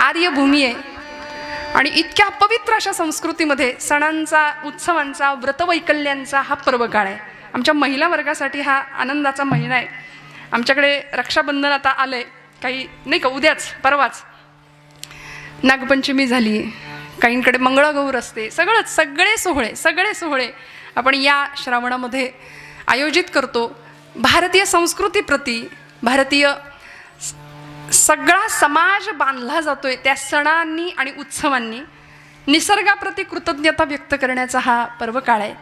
आर्यभूमी आहे आणि इतक्या पवित्र अशा संस्कृतीमध्ये सणांचा, उत्सवांचा, व्रतवैकल्यांचा हा पर्वकाळ आहे. आमच्या महिला वर्गासाठी हा आनंदाचा महिना आहे. आमच्याकडे रक्षाबंधन आता आलंय, काही नाही का, उद्याच परवाच नागपंचमी झाली, काहींकडे मंगळागौर असते. सगळे सोहळे आपण या श्रावणामध्ये आयोजित करतो. भारतीय संस्कृतीप्रती भारतीय सगळा समाज बांधला जातोय त्या सणांनी आणि उत्सवांनी. निसर्गाप्रती कृतज्ञता व्यक्त करण्याचा हा पर्वकाळ आहे.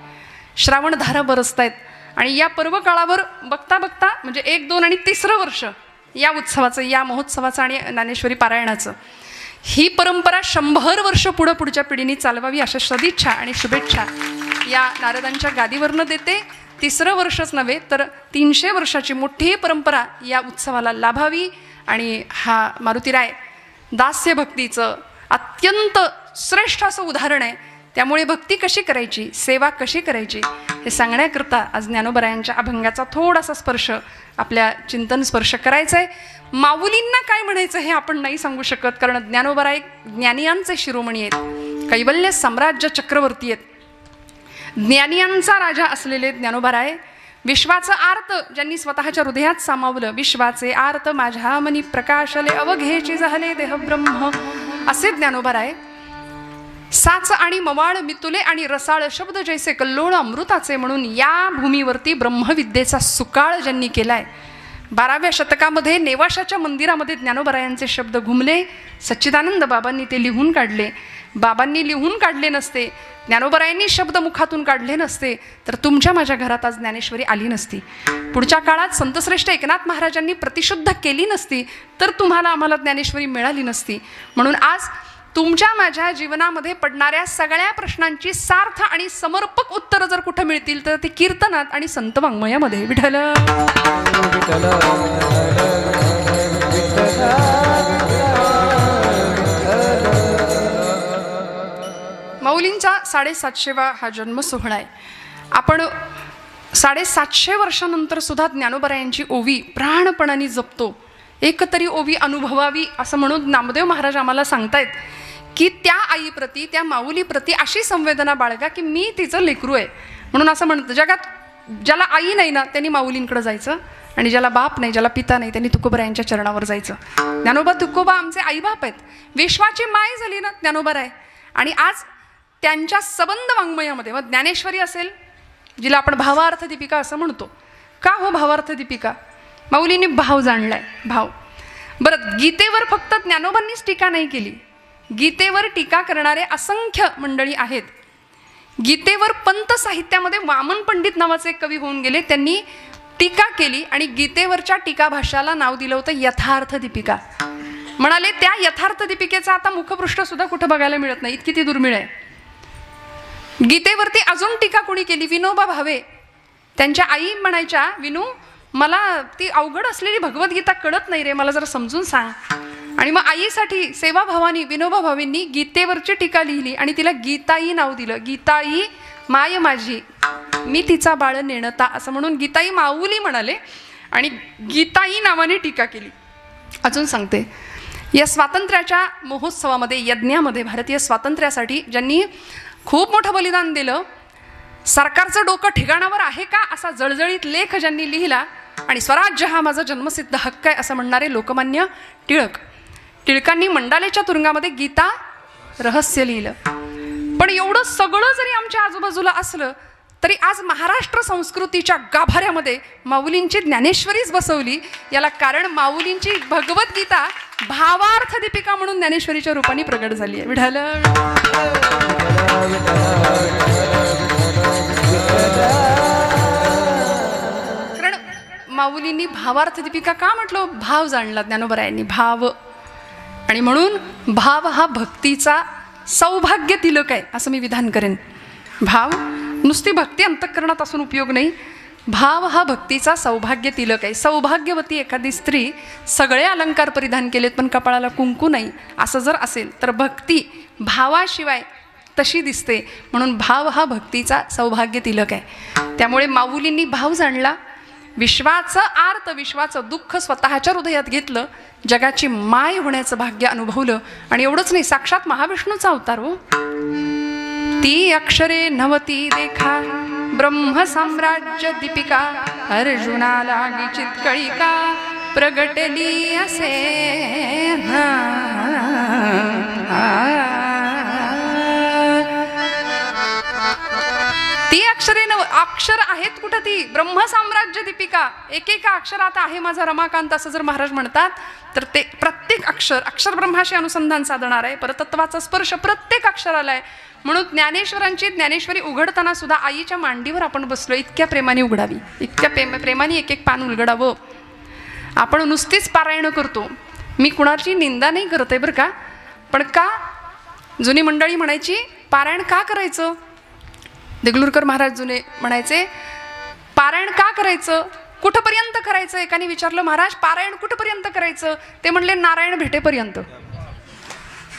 श्रावणधारा बरसतायत आणि या पर्वकाळावर बघता बघता म्हणजे 1, 2 आणि 3रं वर्ष या उत्सवाचं, या महोत्सवाचं आणि ज्ञानेश्वरी पारायणाचं, ही परंपरा 100 वर्ष पुढच्या पिढीने चालवावी अशा सदिच्छा आणि शुभेच्छा या नारदांच्या गादीवरनं देते. 3रं वर्षच नव्हे तर 300 वर्षाची मोठी परंपरा या उत्सवाला लाभावी. आणि हा मारुतीराय दास्य भक्तीचं अत्यंत श्रेष्ठ असं उदाहरण आहे. त्यामुळे भक्ती कशी करायची, सेवा कशी करायची हे सांगण्याकरता आज ज्ञानोबरायांच्या अभंगाचा थोडासा स्पर्श, आपल्या चिंतन स्पर्श करायचा आहे. माऊलींना काय म्हणायचं हे आपण नाही सांगू शकत, कारण ज्ञानोबराय ज्ञानियांचे शिरोमणी आहेत, कैवल्य साम्राज्य चक्रवर्ती आहेत, ज्ञानियांचा राजा असलेले ज्ञानोबराय. विश्वाचं आर्त ज्यांनी स्वतःच्या हृदयात सामावलं, विश्वाचे आर्त माझ्या मनी प्रकाशले, अवघेची झाले देह ब्रह्म, असे ज्ञानोबराय. साच आणि मवाळ, मितुले आणि रसाळ शब्द जैसे कल्लोळ अमृताचे, म्हणून या भूमीवरती ब्रह्मविद्येचा सुकाळ ज्यांनी केलाय. 12व्या शतकामध्ये नेवाशाच्या मंदिरामध्ये ज्ञानोबरायांचे शब्द घुमले. सच्चिदानंद बाबांनी ते लिहून काढले. बाबांनी लिहून काढले नसते, ज्ञानोबरायांनी शब्द मुखातून काढले नसते, तर तुमच्या माझ्या घरात आज ज्ञानेश्वरी आली नसती. पुढच्या काळात संतश्रेष्ठ एकनाथ महाराजांनी प्रतिशुद्ध केली नसती, तर तुम्हाला आम्हाला ज्ञानेश्वरी मिळाली नसती. म्हणून आज तुमच्या माझ्या जीवनामध्ये पडणाऱ्या सगळ्या प्रश्नांची सार्थ आणि समर्पक उत्तरं जर कुठं मिळतील तर ती कीर्तनात आणि संत वाङ्मयामध्ये. विठ्ठल माऊलींचा 750वा हा जन्म सोहळा आहे. आपण 750 वर्षानंतर सुद्धा ज्ञानोबरायांची ओवी प्राणपणाने जपतो. एक तरी ओवी अनुभवावी असं म्हणून नामदेव महाराज आम्हाला सांगतायत की त्या आईप्रती, त्या माऊलीप्रती अशी संवेदना बाळगा की मी तिचं लेकरू आहे. म्हणून असं म्हणतं, जगात ज्याला आई नाही ना त्यांनी माऊलींकडे जायचं, आणि ज्याला बाप नाही, ज्याला पिता नाही, त्यांनी तुकोबरायांच्या चरणावर जायचं. ज्ञानोबा तुकोबा आमचे आईबाप आहेत. विश्वाची माय झाली ना ज्ञानोबा आहे. आणि आज त्यांच्या सबंध वाङ्मयामध्ये मग ज्ञानेश्वरी असेल, जिला आपण भावार्थ दीपिका असं म्हणतो. का हो भावार्थ दीपिका? माऊलींनी भाव जाणलाय, भाव. बरं, गीतेवर फक्त ज्ञानोबांनीच टीका नाही केली, गीतेवर टीका करणारे असंख्य मंडळी आहेत. गीतेवर पंत साहित्यामध्ये वामन पंडित नावाचे एक कवी होऊन गेले, त्यांनी टीका केली आणि गीतेवरच्या टीका भाष्याला नाव दिलं होतं यथार्थ दीपिका. म्हणाले त्या यथार्थ दीपिकेचा आता मुखपृष्ठ सुद्धा कुठं बघायला मिळत नाही, इतकी ती दुर्मिळ आहे. गीतेवरती अजून टीका कोणी केली? विनोबा भावे. त्यांच्या आई म्हणायच्या, विनू मला ती अवघड असलेली भगवद्गीता कळत नाही रे, मला जरा समजून सांग. आणि मग आईसाठी सेवाभावानी विनोबा भावेंनी गीतेवरची टीका लिहिली आणि तिला गीताई नाव दिलं. गीताई माय माझी, मी तिचा बाळ नेणता, असं म्हणून गीताई माऊली म्हणाले आणि गीताई नावाने टीका केली. अजून सांगते, या स्वातंत्र्याच्या महोत्सवामध्ये, यज्ञामध्ये, भारतीय स्वातंत्र्यासाठी ज्यांनी खूप मोठं बलिदान दिलं, सरकारचं डोकं ठिकाणावर आहे का असा जळजळीत लेख ज्यांनी लिहिला, आणि स्वराज्य हा माझा जन्मसिद्ध हक्क आहे असं म्हणणारे लोकमान्य टिळक. टिळकांनी मंडालेच्या तुरुंगामध्ये गीता रहस्य लिहिलं. पण एवढं सगळं जरी आमच्या आजूबाजूला असलं तरी आज महाराष्ट्र संस्कृतीच्या गाभाऱ्यामध्ये माऊलींची ज्ञानेश्वरीच बसवली. याला कारण माऊलींची भगवद्गीता भावार्थ दीपिका म्हणून ज्ञानेश्वरीच्या रूपाने प्रगट झाली आहे. विठ्ठल कारण माऊलींनी भावार्थ दीपिका का म्हटलं? भाव जाणला ज्ञानोबरायांनी, भाव. आणि म्हणून भाव हा भक्तीचा सौभाग्य तिलक आहे असं मी विधान करेन. भाव नुसती भक्ती अंतःकरणात असून उपयोग नाही, भाव हा भक्तीचा सौभाग्य तिलक आहे. सौभाग्यवती एखादी स्त्री सगळे अलंकार परिधान केलेत पण कपाळाला कुंकू नाही असं जर असेल तर भक्ती भावाशिवाय तशी दिसते. म्हणून भाव हा भक्तीचा सौभाग्य तिलक आहे. त्यामुळे माऊलींनी भाव जाणला, विश्वाचं आर्त विश्वाचं दुःख स्वतःच्या हृदयात घेतलं, जगाची माय होण्याचं भाग्य अनुभवलं. आणि एवढंच नाही, साक्षात महाविष्णूचा अवतार हो. ती अक्षरे नवती देखा ब्रह्म साम्राज्य दीपिका, अर्जुनाला चित्कळिका प्रगटली असे. ती अक्षरे अक्षर आहेत कुठं? ती ब्रह्म साम्राज्य दीपिका, एकेका अक्षरात आहे माझा रमाकांत, असं जर महाराज म्हणतात तर ते प्रत्येक अक्षर ब्रह्माशी अनुसंधान साधणार आहे. परतत्वाचा स्पर्श प्रत्येक अक्षराला आहे. म्हणून ज्ञानेश्वरांची ज्ञानेश्वरी उघडताना सुद्धा आईच्या मांडीवर आपण बसलो, इतक्या प्रेमाने उघडावी, इतक्या प्रेमाने एक एक पान उलगडावं. आपण नुसतीच पारायण करतो. मी कुणाची निंदा नाही करत आहे बरं का, पण का जुनी मंडळी म्हणायची पारायण का करायचं? देगलूरकर महाराज जुने म्हणायचे पारायण का करायचं, कुठपर्यंत करायचं? एकाने विचारलं, महाराज पारायण कुठपर्यंत करायचं? ते म्हणले नारायण भेटेपर्यंत.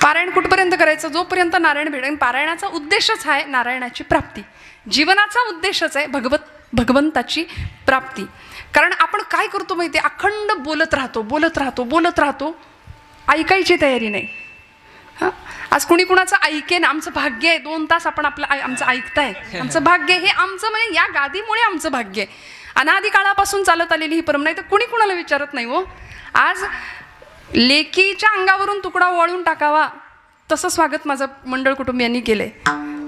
पारायण कुठपर्यंत करायचं? जोपर्यंत नारायण भेटेल. पारायणाचा उद्देशच आहे नारायणाची प्राप्ती, जीवनाचा उद्देशच आहे भगवंताची प्राप्ती. कारण आपण काय करतो माहिती आहे, अखंड बोलत राहतो, ऐकायची तयारी नाही. हां, आज कुणी कुणाचं ऐकेन, आमचं भाग्य आहे 2 तास आपण आमचं ऐकताय, आमचं भाग्य. हे आमचं म्हणजे या गादीमुळे आमचं भाग्य आहे. अनादी काळापासून चालत आलेली ही परंपरा. नाही तर कुणी कुणाला विचारत नाही हो. आज लेकीच्या अंगावरून तुकडा वळून टाकावा तसं स्वागत माझं मंडळ कुटुंबियांनी केलंय.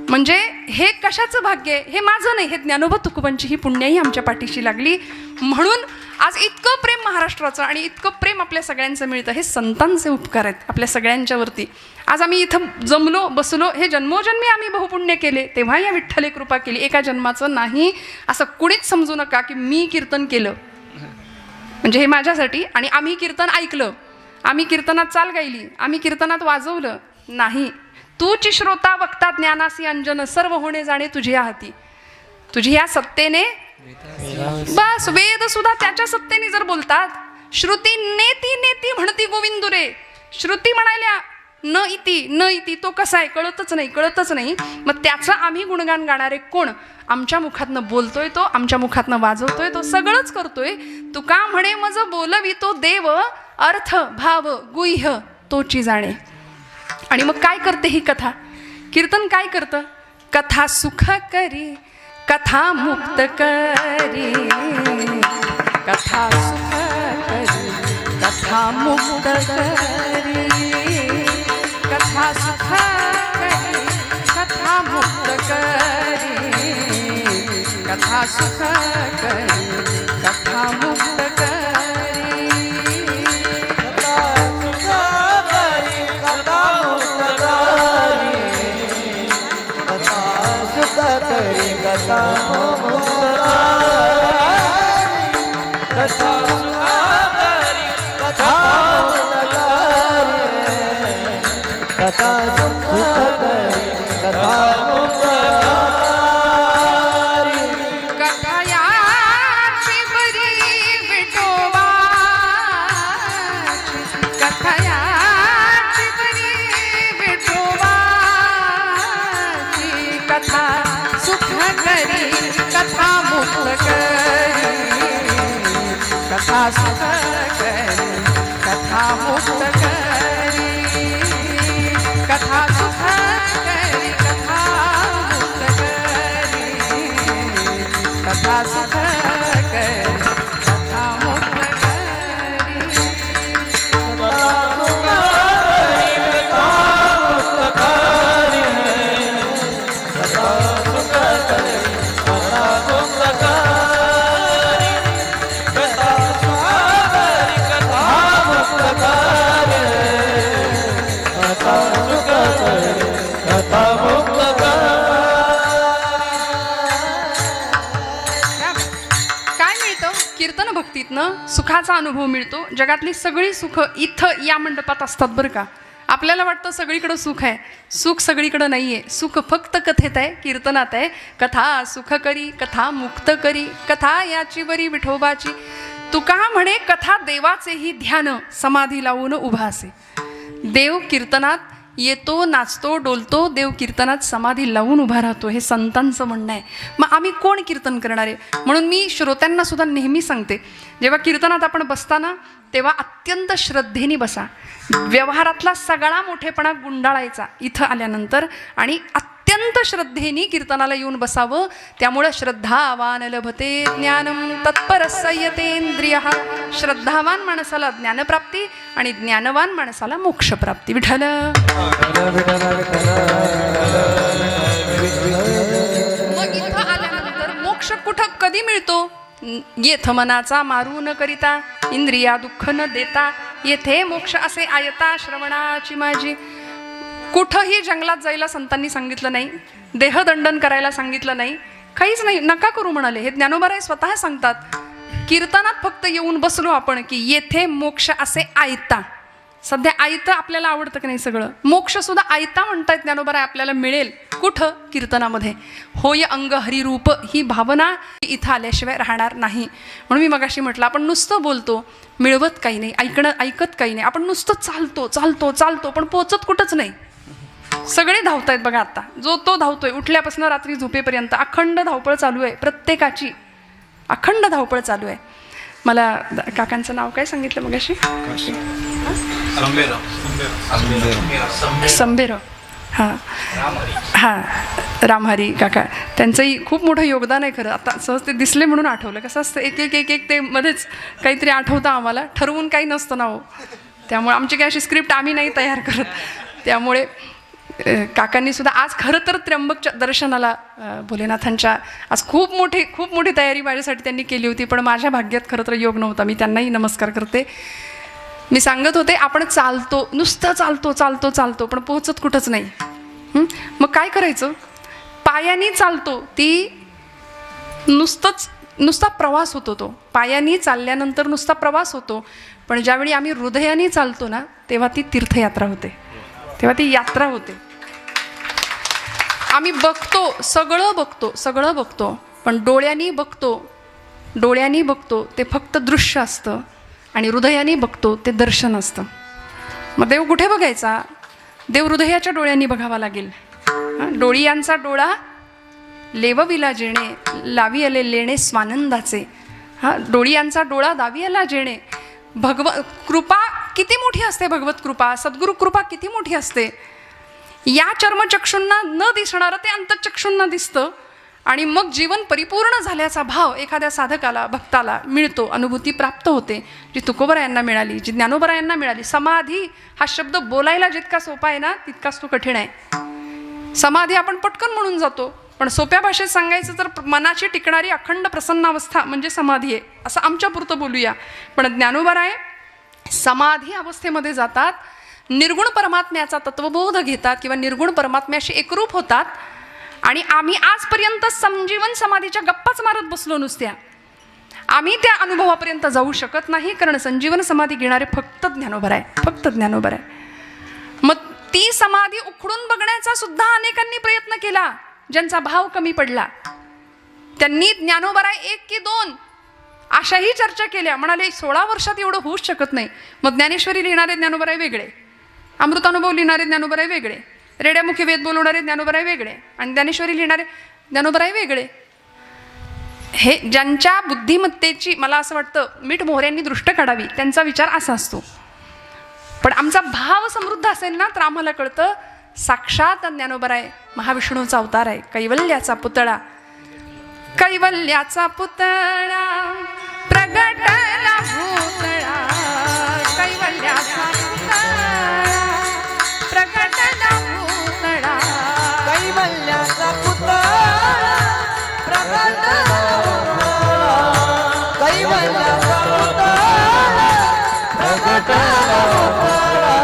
म्हणजे हे कशाचं भाग्य आहे? हे माझं नाही, हे ज्ञानोबा तुकोबांची ही पुण्याही आमच्या पाठीशी लागली. म्हणून आज इतकं प्रेम महाराष्ट्राचं आणि इतकं प्रेम आपल्या सगळ्यांचं मिळतं. हे संतांचे उपकार आहेत आपल्या सगळ्यांच्यावरती. आज आम्ही इथं जमलो बसलो, हे जन्मोजन्मी आम्ही बहुपुण्य केले, तेव्हा या विठ्ठले कृपा केली. एका जन्माचं नाही असं कुणीच समजू नका की मी कीर्तन केलं म्हणजे हे माझ्यासाठी आणि आम्ही कीर्तन ऐकलं, आम्ही कीर्तनात चाल गायली, आम्ही कीर्तनात वाजवलं नाही. तूची श्रोता वक्ता ज्ञानासी अंजन, सर्व होणे जाणे तुझ्या हाती. तुझी ह्या सत्तेने बस. वेद सुद्धा त्याच्या सत्तेने जर बोलतात. श्रुती नेती नेती म्हणती गोविंदुरे. श्रुती म्हणाल्या न इति तो कसा आहे कळतच नाही. मग त्याचं आम्ही गुणगान गाणारे कोण? आमच्या मुखातनं बोलतोय तो, आमच्या मुखातनं वाजवतोय तो, सगळंच करतोय. तुका म्हणे मज बोलवितो देव, अर्थ भाव गुह्य तोची जाणे. आणि मग काय करते ही कथा? कीर्तन काय करतं? कथा सुख करी, कथा मुक्त करी, कथा सुख करी, कथा मुक्त करी, कथा सुख करी, कथा मुक्त करी, कथा सुख करी, कथा मुक्त करी. कथा सुख करी, कथा मुक्त करी, कथा सुख करी, कथा मुक्त करी, कथा सुख करी, कथा मुक्त भक्तीतनं सुखाचा अनुभव मिळतो. जगातली सगळी सुख इथं या मंडपात असतात बरं का. आपल्याला वाटतं सगळीकडं सुख आहे, सुख सगळीकडं नाही आहे. सुख फक्त कथेत आहे, कीर्तनात आहे. कथा सुख करी, कथा मुक्त करी, कथा याची बरी विठोबाची. तुका म्हणे कथा देवाचेही ध्यान, समाधी लावून उभा असे. देव कीर्तनात येतो, नाचतो, डोलतो, देव कीर्तनात समाधी लावून उभा राहतो. हे संतांचं म्हणणं आहे. मग आम्ही कोण कीर्तन करणार आहे? म्हणून मी श्रोत्यांना सुद्धा नेहमी सांगते, जेव्हा कीर्तनात आपण बसताना तेव्हा अत्यंत श्रद्धेने बसा. व्यवहारातला सगळा मोठेपणा गुंडाळायचा इथं आल्यानंतर आणि अत्यंत श्रद्धेने कीर्तनाला येऊन बसावं. त्यामुळं श्रद्धावान लभते ज्ञानम तत्परसयतेंद्रिय. श्रद्धावान माणसाला ज्ञानप्राप्ती आणि ज्ञानवान माणसाला मोक्षप्राप्ती. विठ्ठल. मग इथं आल्यानंतर मोक्ष कुठं कधी मिळतो? येथ मनाचा मारू न करिता, इंद्रिया दुःख न देता, येथे मोक्ष असे आयता श्रवणाची माझी. कुठंही जंगलात जायला संतांनी सांगितलं नाही, देहदंडन करायला सांगितलं नाही, काहीच नाही. नका करू म्हणाले. हे ज्ञानोबाराय स्वतः सांगतात. कीर्तनात फक्त येऊन बसलो आपण की येथे मोक्ष असे आयता. सध्या आयतं आपल्याला आवडतं की नाही? सगळं मोक्ष सुद्धा आयता म्हणतायत ज्ञानोबाराय आपल्याला मिळेल. कुठं? कीर्तनामध्ये. होय अंग हरिरूप ही भावना इथं आल्याशिवाय राहणार नाही. म्हणून मी मगाशी म्हटलं, आपण नुसतं बोलतो, मिळवत काही नाही, ऐकत काही नाही. आपण नुसतं चालतो चालतो चालतो पण पोचत कुठंच नाही. सगळे धावतायत बघा. आता जो तो धावतोय, उठल्यापासून रात्री झोपेपर्यंत अखंड धावपळ चालू आहे. प्रत्येकाची अखंड धावपळ चालू आहे. मला काकांचं नाव काय सांगितलं मगाशी? संबेराव. हां हां, रामहरी काका. त्यांचंही खूप मोठं योगदान आहे खरं. आता सहज ते दिसले म्हणून आठवलं. कसं असतं, एक एक एक एक ते मध्येच काहीतरी आठवतं आम्हाला. ठरवून काही नसतं ना हो. त्यामुळे आमची काही अशी स्क्रिप्ट आम्ही नाही तयार करत. त्यामुळे काकांनी सुद्धा आज खरं तर त्र्यंबक दर्शनाला भोलेनाथांच्या आज खूप मोठी तयारी माझ्यासाठी त्यांनी केली होती. पण माझ्या भाग्यात खरं तर योग नव्हता. मी त्यांनाही नमस्कार करते. मी सांगत होते, आपण चालतो, नुसतं चालतो चालतो चालतो पण पोहोचत कुठंच नाही. मग काय करायचं? पायानी चालतो, ती नुसता प्रवास होतो. तो पायानी चालल्यानंतर नुसता प्रवास होतो. पण ज्यावेळी आम्ही हृदयाने चालतो ना, तेव्हा ती तीर्थयात्रा होते, तेव्हा ती यात्रा होते. आम्ही बघतो, सगळं बघतो, पण डोळ्यांनी बघतो ते फक्त दृश्य असतं आणि हृदयाने बघतो ते दर्शन असतं. मग देव कुठे बघायचा? देव हृदयाच्या डोळ्यांनी बघावा लागेल. डोळियांचा डोळा लेवविला जेणे, लावी आले लेणे स्वानंदाचे. डोळियांचा डोळा दावी आला जेणे. कृपा किती मोठी असते, भगवत कृपा, सद्गुरु कृपा किती मोठी असते. या चर्मचक्षूंना न दिसणारं ते अंतचक्षूंना दिसतं आणि मग जीवन परिपूर्ण झाल्याचा भाव एखाद्या साधकाला, भक्ताला मिळतो, अनुभूती प्राप्त होते, जी तुकोबरायांना मिळाली, जी ज्ञानोबरायांना मिळाली. समाधी हा शब्द बोलायला जितका सोपा आहे ना, तितकाच तो कठीण आहे. समाधी आपण पटकन म्हणून जातो, पण सोप्या भाषेत सांगायचं तर मनाची टिकणारी अखंड प्रसन्नावस्था म्हणजे समाधी आहे, असं आमच्या पुरतं बोलूया. पण ज्ञानोबराय समाधी अवस्थेमध्ये जातात, निर्गुण परमात्म्याचा तत्वबोध घेतात किंवा निर्गुण परमात्म्याशी एकरूप होतात. आणि आम्ही आजपर्यंत संजीवन समाधीच्या गप्पाच मारत बसलो नुसत्या. आम्ही त्या अनुभवापर्यंत जाऊ शकत नाही, कारण संजीवन समाधी घेणारे फक्त ज्ञानोबराय, फक्त ज्ञानोबराय. मग ती समाधी उखडून बघण्याचा सुद्धा अनेकांनी प्रयत्न केला. ज्यांचा भाव कमी पडला त्यांनी ज्ञानोबराय 1 की 2 अशाही चर्चा केल्या. म्हणाले 16 वर्षात एवढं होऊच शकत नाही. मग ज्ञानेश्वरी लिहिणारे ज्ञानोबराय वेगळे, अमृतानुभव लिहिणारे ज्ञानोबराय वेगळे, रेड्यामुखी वेद बोलवणारे ज्ञानोबराय वेगळे आणि ज्ञानेश्वरी लिहिणारे ज्ञानोबराय वेगळे. हे ज्यांच्या बुद्धिमत्तेची मला असं वाटतं मीठ मोहऱ्यांनी दृष्ट काढावी, त्यांचा विचार असा असतो. पण आमचा भाव समृद्ध असेल ना तर आम्हाला कळतं साक्षात ज्ञानोबराय महाविष्णूचा अवतार आहे, कैवल्याचा पुतळा. कैवल्याचा पुतळा प्रगटला भूतळा, कैवल्याचा पुतळा प्रगटला भूतळा, कैवल्याचा पुतळा प्रगटला भूतळा, कैवल्याचा पुतळा प्रगटला भूतळा.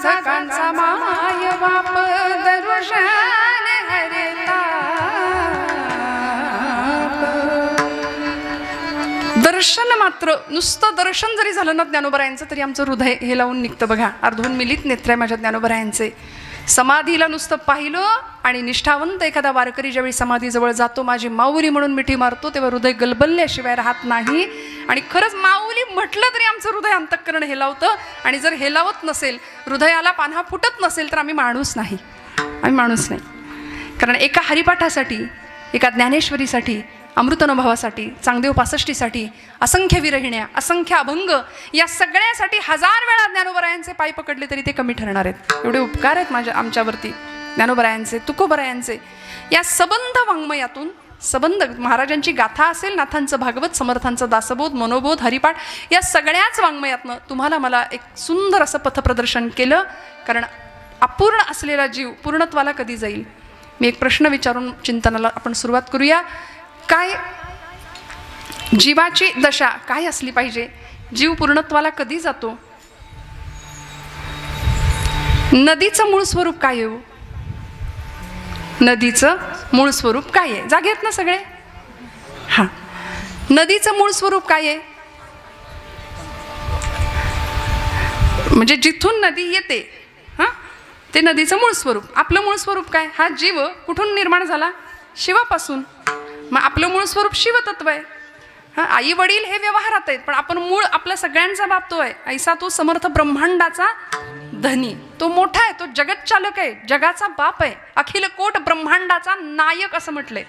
साधकांचा माय बाप दर्शन हरिता दर्शन मात्र नुसतं दर्शन जरी झालं ना ज्ञानोबरायांचं तरी आमचं हृदय हे लावून निघतं बघा. अर्धून मिलित नेत्र आहे माझ्या ज्ञानोबरायांचे. समाधीला नुसतं पाहिलं आणि निष्ठावंत एखादा वारकरी ज्यावेळी समाधीजवळ जातो माझी माऊली म्हणून मिठी मारतो तेव्हा हृदय गलबलल्याशिवाय राहत नाही. आणि खरंच माऊली म्हटलं तरी आमचं हृदय अंतःकरण हेलावतं. आणि जर हेलावत नसेल हृदयाला पान्हा फुटत नसेल तर आम्ही माणूस नाही. कारण एका हरिपाठासाठी एका ज्ञानेश्वरीसाठी अमृतानुभवासाठी चांगदेव 65साठी असंख्य विरहिण्या असंख्य अभंग या सगळ्यासाठी 1000 वेळा ज्ञानोबरायांचे पाय पकडले तरी ते कमी ठरणार आहेत. एवढे उपकार आहेत आमच्यावरती ज्ञानोबरायांचे तुकोबरायांचे. या सबंध वाङ्मयातून सबंध महाराजांची गाथा असेल नाथांचं भागवत समर्थांचं दासबोध मनोबोध हरिपाठ या सगळ्याच वाङ्मयातनं तुम्हाला मला एक सुंदर असं पथप्रदर्शन केलं. कारण अपूर्ण असलेला जीव पूर्णत्वाला कधी जाईल. मी एक प्रश्न विचारून चिंतनाला आपण सुरुवात करूया. काय जीवाची दशा काय असली पाहिजे. जीव पूर्णत्वाला कधी जातो. नदीचं मूळ स्वरूप काय आहे. नदीचं मूळ स्वरूप काय आहे. जागे आहेत ना सगळे. हा नदीचं मूळ स्वरूप काय आहे. म्हणजे जिथून नदी येते हा ते नदीचं मूळ स्वरूप. आपलं मूळ स्वरूप काय. हा जीव कुठून निर्माण झाला. शिवापासून. मग आपलं मूळ स्वरूप शिवतत्व आहे. हां आई वडील हे व्यवहारात आहेत पण आपण मूळ आपला सगळ्यांचा बाप तो आहे. ऐसा तो समर्थ ब्रह्मांडाचा धनी. तो मोठा आहे. तो जगतचालक आहे. जगाचा बाप आहे. अखिल कोट ब्रह्मांडाचा नायक असं म्हटलंय.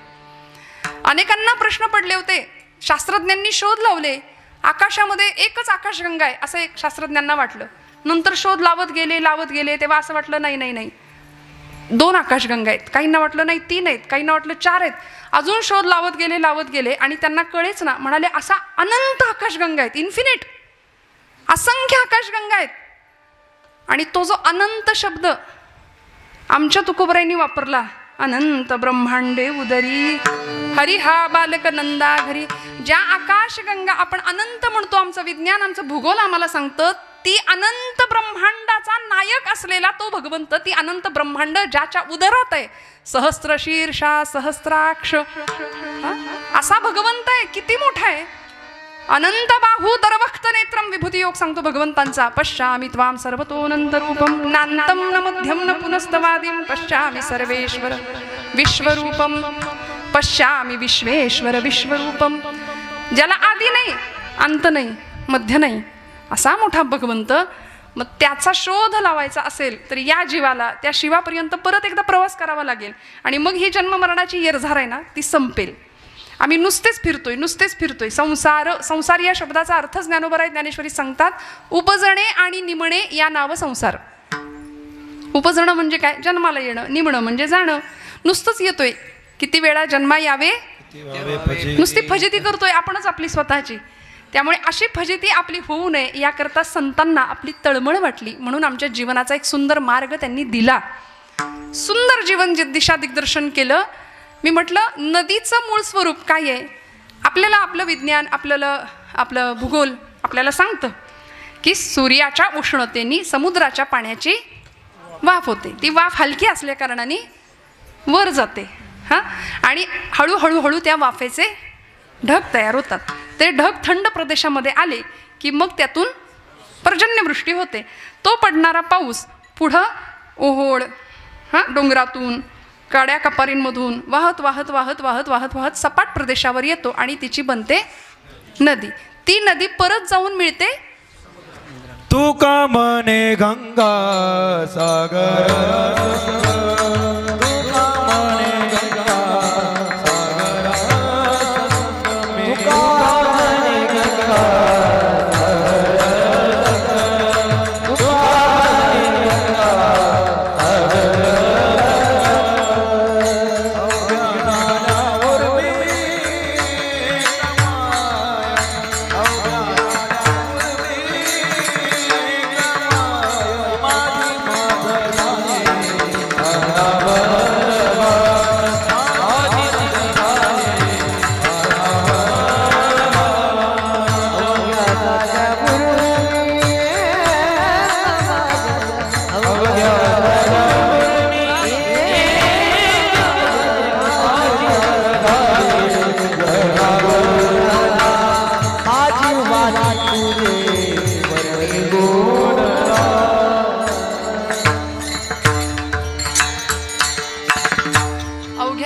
अनेकांना प्रश्न पडले होते. शास्त्रज्ञांनी शोध लावले. आकाशामध्ये एकच आकाशगंगा आहे असं एक शास्त्रज्ञांना वाटलं. नंतर शोध लावत गेले तेव्हा असं वाटलं नाही 2 आकाशगंगा आहेत. काहींना वाटलं नाही 3 आहेत. काहींना वाटलं 4 आहेत. अजून शोध लावत गेले आणि त्यांना कळेच ना. म्हणाले असा अनंत आकाशगंगा आहेत. इन्फिनिट असंख्य आकाशगंगा आहेत. आणि तो जो अनंत शब्द आमच्या तुकोबरायांनी वापरला. अनंत ब्रह्मांडे उदरी हरी हा बालक नंदा घरी. ज्या आकाशगंगा आपण अनंत म्हणतो आमचं विज्ञान आमचं भूगोल आम्हाला सांगतं ती अनंत ब्रह्मांडाचा नायक असलेला तो भगवंत. ती अनंत ब्रह्मांड ज्याच्या उदरात आहे. सहस्त्र शीर्षा सहस्राक्ष असा भगवंत आहे. किती मोठा आहे. अनंत बाहू दरवक्त नेत्रम विभूती योग सांगतो भगवंतांचा. पश्यामि त्वां सर्वतोऽनंत रूपम नान्तं न मध्यम न पुनस्तवादिं पश्यामि सर्वेश्वर विश्वरूपम पश्यामि विश्वेश्वर विश्वरूपम. ज्याला आदी नाही अंत नाही मध्य नाही असा मोठा भगवंत. मग त्याचा शोध लावायचा असेल तर या जीवाला त्या शिवापर्यंत परत एकदा प्रवास करावा लागेल. आणि मग ही जन्ममरणाची येरझार आहे ना ती संपेल. आम्ही नुसतेच फिरतोय. संसार या शब्दाचा अर्थ ज्ञानोबराय ज्ञानेश्वरी सांगतात. उपजणे आणि निमणे या नाव संसार. उपजणं म्हणजे काय. जन्माला येणं. निमणं म्हणजे जाणं. नुसतंच येतोय. किती वेळा जन्मा यावे नुसती फजिती करतोय आपणच आपली स्वतःची. त्यामुळे अशी फजिती आपली होऊ नये याकरता संतांना आपली तळमळ वाटली. म्हणून आमच्या जीवनाचा एक सुंदर मार्ग त्यांनी दिला. सुंदर जीवन दिशा दिग्दर्शन केलं. मी म्हटलं नदीचं मूळ स्वरूप काय आहे. आपल्याला आपलं विज्ञान आपलं भूगोल आपल्याला सांगतं की सूर्याच्या उष्णतेने समुद्राच्या पाण्याची वाफ होते. ती वाफ हलकी असल्या कारणाने वर जाते. हां आणि हळूहळू त्या वाफेचे ढग तयार होतात. ते ढग थंड प्रदेशामध्ये आले की मग त्यातून पर्जन्यवृष्टी होते. तो पडणारा पाऊस पुढं ओहोळ डोंगरातून काड्या कपारींमधून वाहत सपाट प्रदेशावर येतो आणि तिची बनते नदी. ती नदी परत जाऊन मिळते तू का मने गंगा सागर.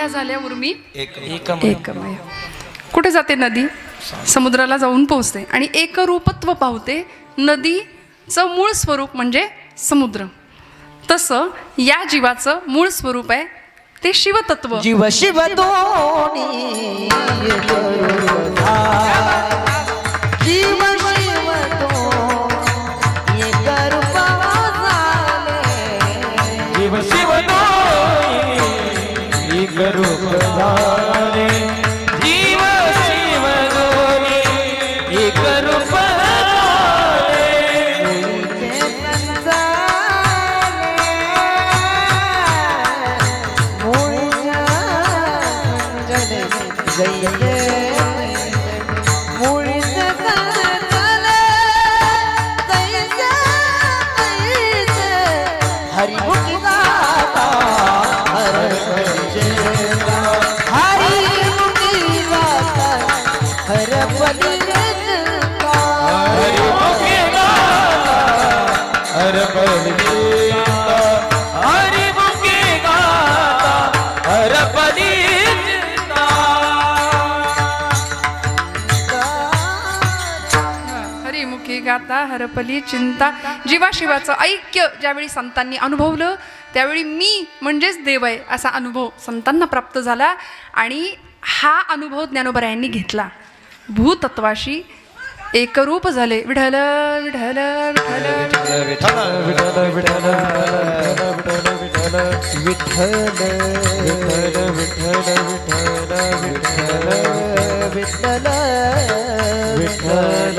झाल्या उर्मी एकमय एकमय. कुठे जाते नदी? समुद्राला जाऊन पोहोचते आणि एकरूपत्व पावते. नदीचं मूळ स्वरूप म्हणजे समुद्र. तसं या जीवाचं मूळ स्वरूप आहे ते शिवतत्व. जीव शिव दोनी जीव शिव दोनी एक रूप झाले. जीव शिव दोन्ही एक रूप झाले. जीव शिव दोन्ही एक रूप झाले. हरिमुखी गाता हरिमुखी गाता हरपली हरिमुखे गाता हरपली चिंता. हरिमुखे गाता हरपली चिंता. हरिमुखी गाता हरपली चिंता. जीवाशिवाचं ऐक्य ज्यावेळी संतांनी अनुभवलं त्यावेळी मी म्हणजेच देव आहे असा अनुभव संतांना प्राप्त झाला. आणि हा अनुभव ज्ञानोबरायांनी घेतला. भूतत्वाशी एकरूप झाले. विठ्ठल विठ्ठल विठ्ठल विठ्ठल विठ्ठल विठ्ठल विठ्ठल विठ्ठल विठ्ठल.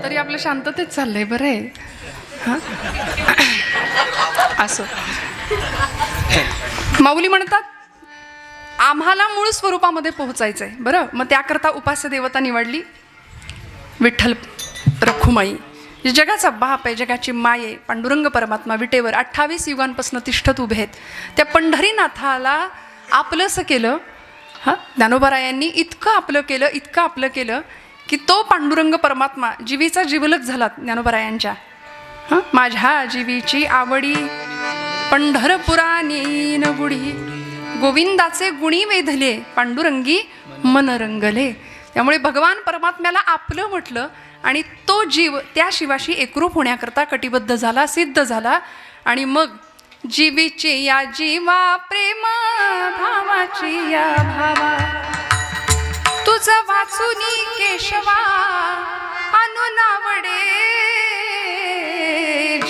तरी आपलं शांततेत चाललंय बरं आहे. हां असं माऊली म्हणतात आम्हाला मूळ स्वरूपामध्ये पोहोचायचंय. बरं, मग त्याकरता उपास्य देवता निवडली विठ्ठल रखुमाई. जे जगाचा बाप आहे, जगाची माय आहे, पांडुरंग परमात्मा विटेवर 28 युगांपासून तिष्ठत उभे आहेत. त्या पंढरीनाथाला आपलंसं केलं. हां, ज्ञानोबरायांनी इतकं आपलं केलं की तो पांडुरंग परमात्मा जीवीचा जीवलक झाला ज्ञानोबरायांच्या. हां, माझ्या जीवीची आवडी पंढरपुरानी न गुढी. गोविंदाचे गुणी वेधले पांडुरंगी मन रंगले. त्यामुळे भगवान परमात्म्याला आपलं म्हटलं आणि तो जीव त्या शिवाशी एकरूप होण्याकरता कटिबद्ध झाला, सिद्ध झाला. आणि मग जीवीची या जीवा प्रेम भावाची या भावा. तुझं वाचुनी केशवा अनुनावडे.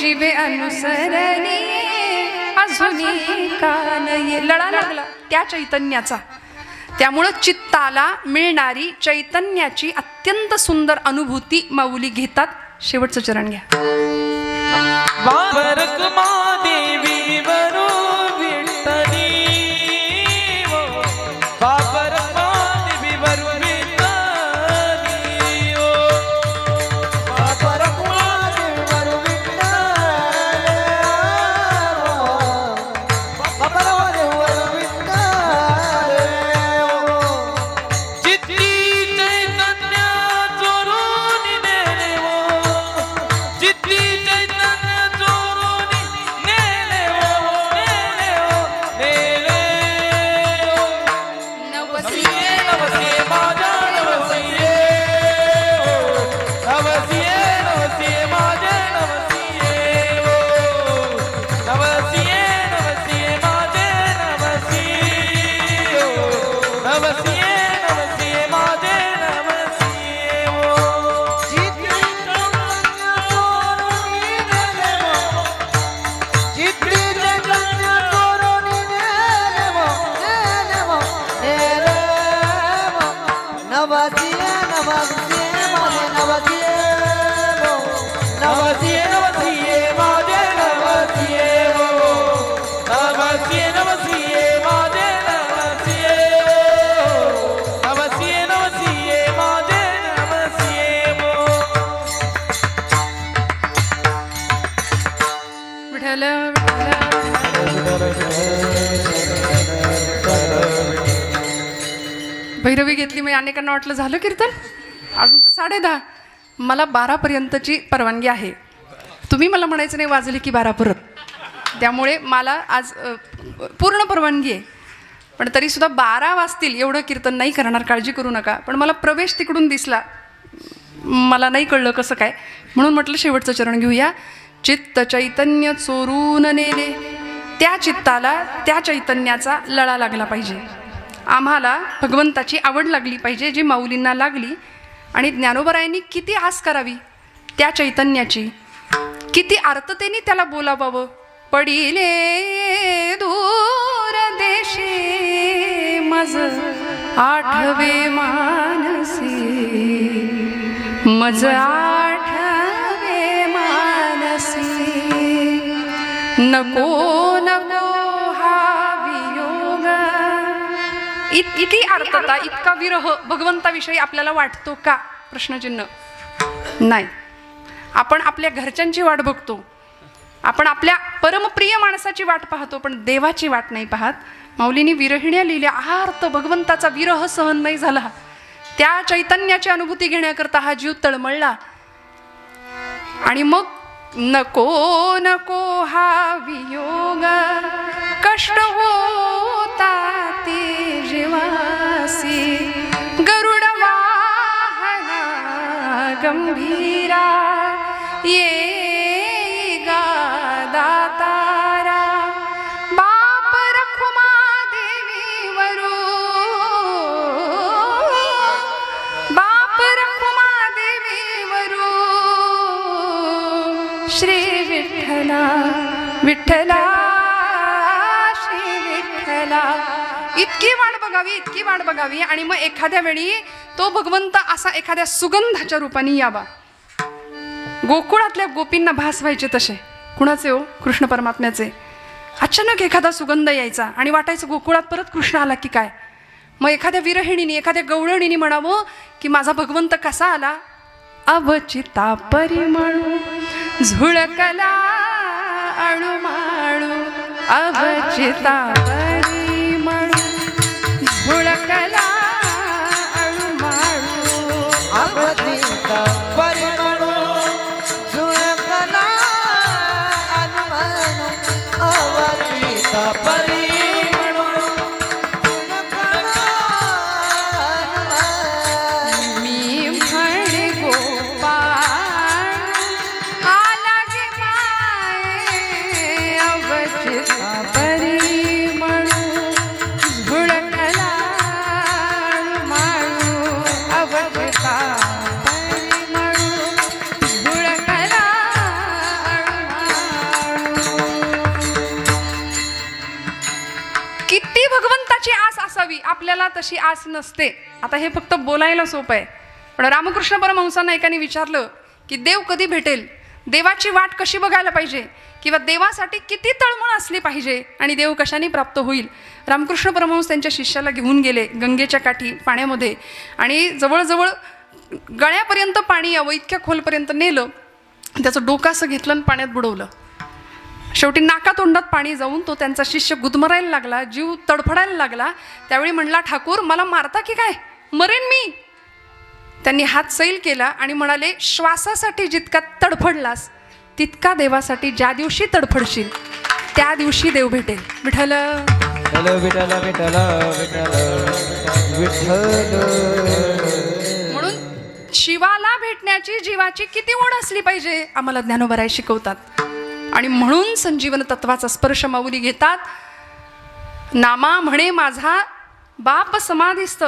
जीवे अनुसरणी अजूनी कान ये. लळा लागला त्या चैतन्याचा. त्यामुळं चित्ताला मिळणारी चैतन्याची अत्यंत सुंदर अनुभूती माऊली घेतात. शेवटचं चरण घ्या. देवी वरो विठ्ठली ओ. देवी वरो विठ्ठली ओ. चित्ती चैतन्य चोरून नेले ओ. चित्ती चैतन्य चोरून नेले ओ. नेले ओ. नेले ओ. नवसिये नवसिये माझ्या नवसिये ओ. नवसिये नवसिये माझे नवसिये ओ. नवसिये नवसिये माझे नवसिये ओ. नवसिये नवसिये माझे नवसिये ओ. नवसिये नवसिये माझे नवसिये ओ. नवसिये नवसिये माझे नवसिये ओ. नवसिये नवसिये माझे नवसिये ओ. विठ्ठल भैरवी घेतली. म्हणजे अनेकांना वाटलं झालं कीर्तन, अजून तर 10:30. मला 12पर्यंतची परवानगी आहे. तुम्ही मला म्हणायचं नाही वाजली की 12 परत. त्यामुळे मला आज पूर्ण परवानगी आहे. पण तरीसुद्धा 12 वाजतील एवढं कीर्तन नाही करणार, काळजी करू नका. पण मला प्रवेश तिकडून दिसला, मला नाही कळलं कसं काय, म्हणून म्हटलं शेवटचं चरण घेऊया. चित्त चैतन्य चोरून नेले, त्या चित्ताला त्या चैतन्याचा लळा लागला पाहिजे. आम्हाला भगवंताची आवड लागली पाहिजे, जी माऊलींना लागली. आणि ज्ञानोबरायांनी किती आस करावी त्या चैतन्याची, किती आर्ततेने त्याला बोलावावं. पडिले दूर देशी मज आठवे मानसी, मज आठवे मानसी. नको नको हा वियोग. इतकी आर्तता, इतका विरह भगवंताविषयी आपल्याला वाटतो का? प्रश्नचिन्ह. नाही. आपण आपल्या घरच्यांची वाट बघतो, आपण आपल्या परमप्रिय माणसाची वाट पाहतो, पण देवाची वाट नाही पाहत. माऊलींनी विरहिण्या लिहिल्या. आर्त भगवंताचा विरह सहन नाही झाला, त्या चैतन्याची अनुभूती घेण्याकरता हा जीव तळमळला. आणि मग नको नको हा वियोग, कष्ट होता ते जीवासी. गरुड वाहना गंभीरा, ये गा दातारा. बाप रखुमा देवी वरू, बाप रखुमा देवी वरू. श्री विठ्ठला विठ्ठला श्री विठ्ठला. इतकी वाट बघावी, इतकी वाट बघावी. आणि मग एखाद्या वेळी तो भगवंत असा एखाद्या सुगंधाच्या रूपाने यावा. गोकुळातल्या गोपींना भास व्हायचे तसे. कुणाचे हो? कृष्ण परमात्म्याचे. अचानक एखादा सुगंध यायचा आणि वाटायचं गोकुळात परत कृष्ण आला की काय. मग एखाद्या विरहिणीने, एखाद्या गवळणीने म्हणावं की माझा भगवंत कसा आला. अवचिता परिमळू झुळकला अणुमाळू, अवचिता परिमळू झुळकला अणुमाळू. अवचिता परिमळू झुळकला अणुमाळू, अवचिता परिमळू झुळकला अणुमाळू. मी म्हणे गोपाळ आला गे माये, अवचिता परिमळू झुळकला अणुमाळू, अवचिता परिमळू झुळकला अणुमाळू. किती भगवंताची आस असावी, आपल्याला तशी आस नसते. आता हे फक्त बोलायला सोपं आहे, पण रामकृष्ण परमहंसांना एकाने विचारलं की देव कधी भेटेल, देवाची वाट कशी बघायला पाहिजे, किंवा देवासाठी किती तळमळ असली पाहिजे आणि देव कशाने प्राप्त होईल. रामकृष्ण परमहंस त्यांच्या शिष्याला घेऊन गेले गंगेच्या काठी पाण्यामध्ये, आणि जवळजवळ गळ्यापर्यंत पाणी यावं इतक्या खोलपर्यंत नेलं. त्याचं डोकं असं घेतलं आणि पाण्यात बुडवलं. शेवटी नाकातोंडात पाणी जाऊन तो त्यांचा शिष्य गुदमरायला लागला, जीव तडफडायला लागला. त्यावेळी म्हणला, ठाकूर मला मारता की काय, मरेन मी. त्यांनी हात सैल केला आणि म्हणाले, श्वासासाठी जितका तडफडलास तितका देवासाठी ज्या दिवशी तडफडशील त्या दिवशी देव भेटेल. विठ्ठल विठ्ठल विठ्ठल विठ्ठल विठ्ठल. म्हणून शिवाला भेटण्याची जीवाची किती ओढ असली पाहिजे आम्हाला ज्ञानोबराय शिकवतात. आणि म्हणून संजीवन तत्वाचा स्पर्श माऊली घेतात. नामा म्हणे माझा बाप समाधिस्थ,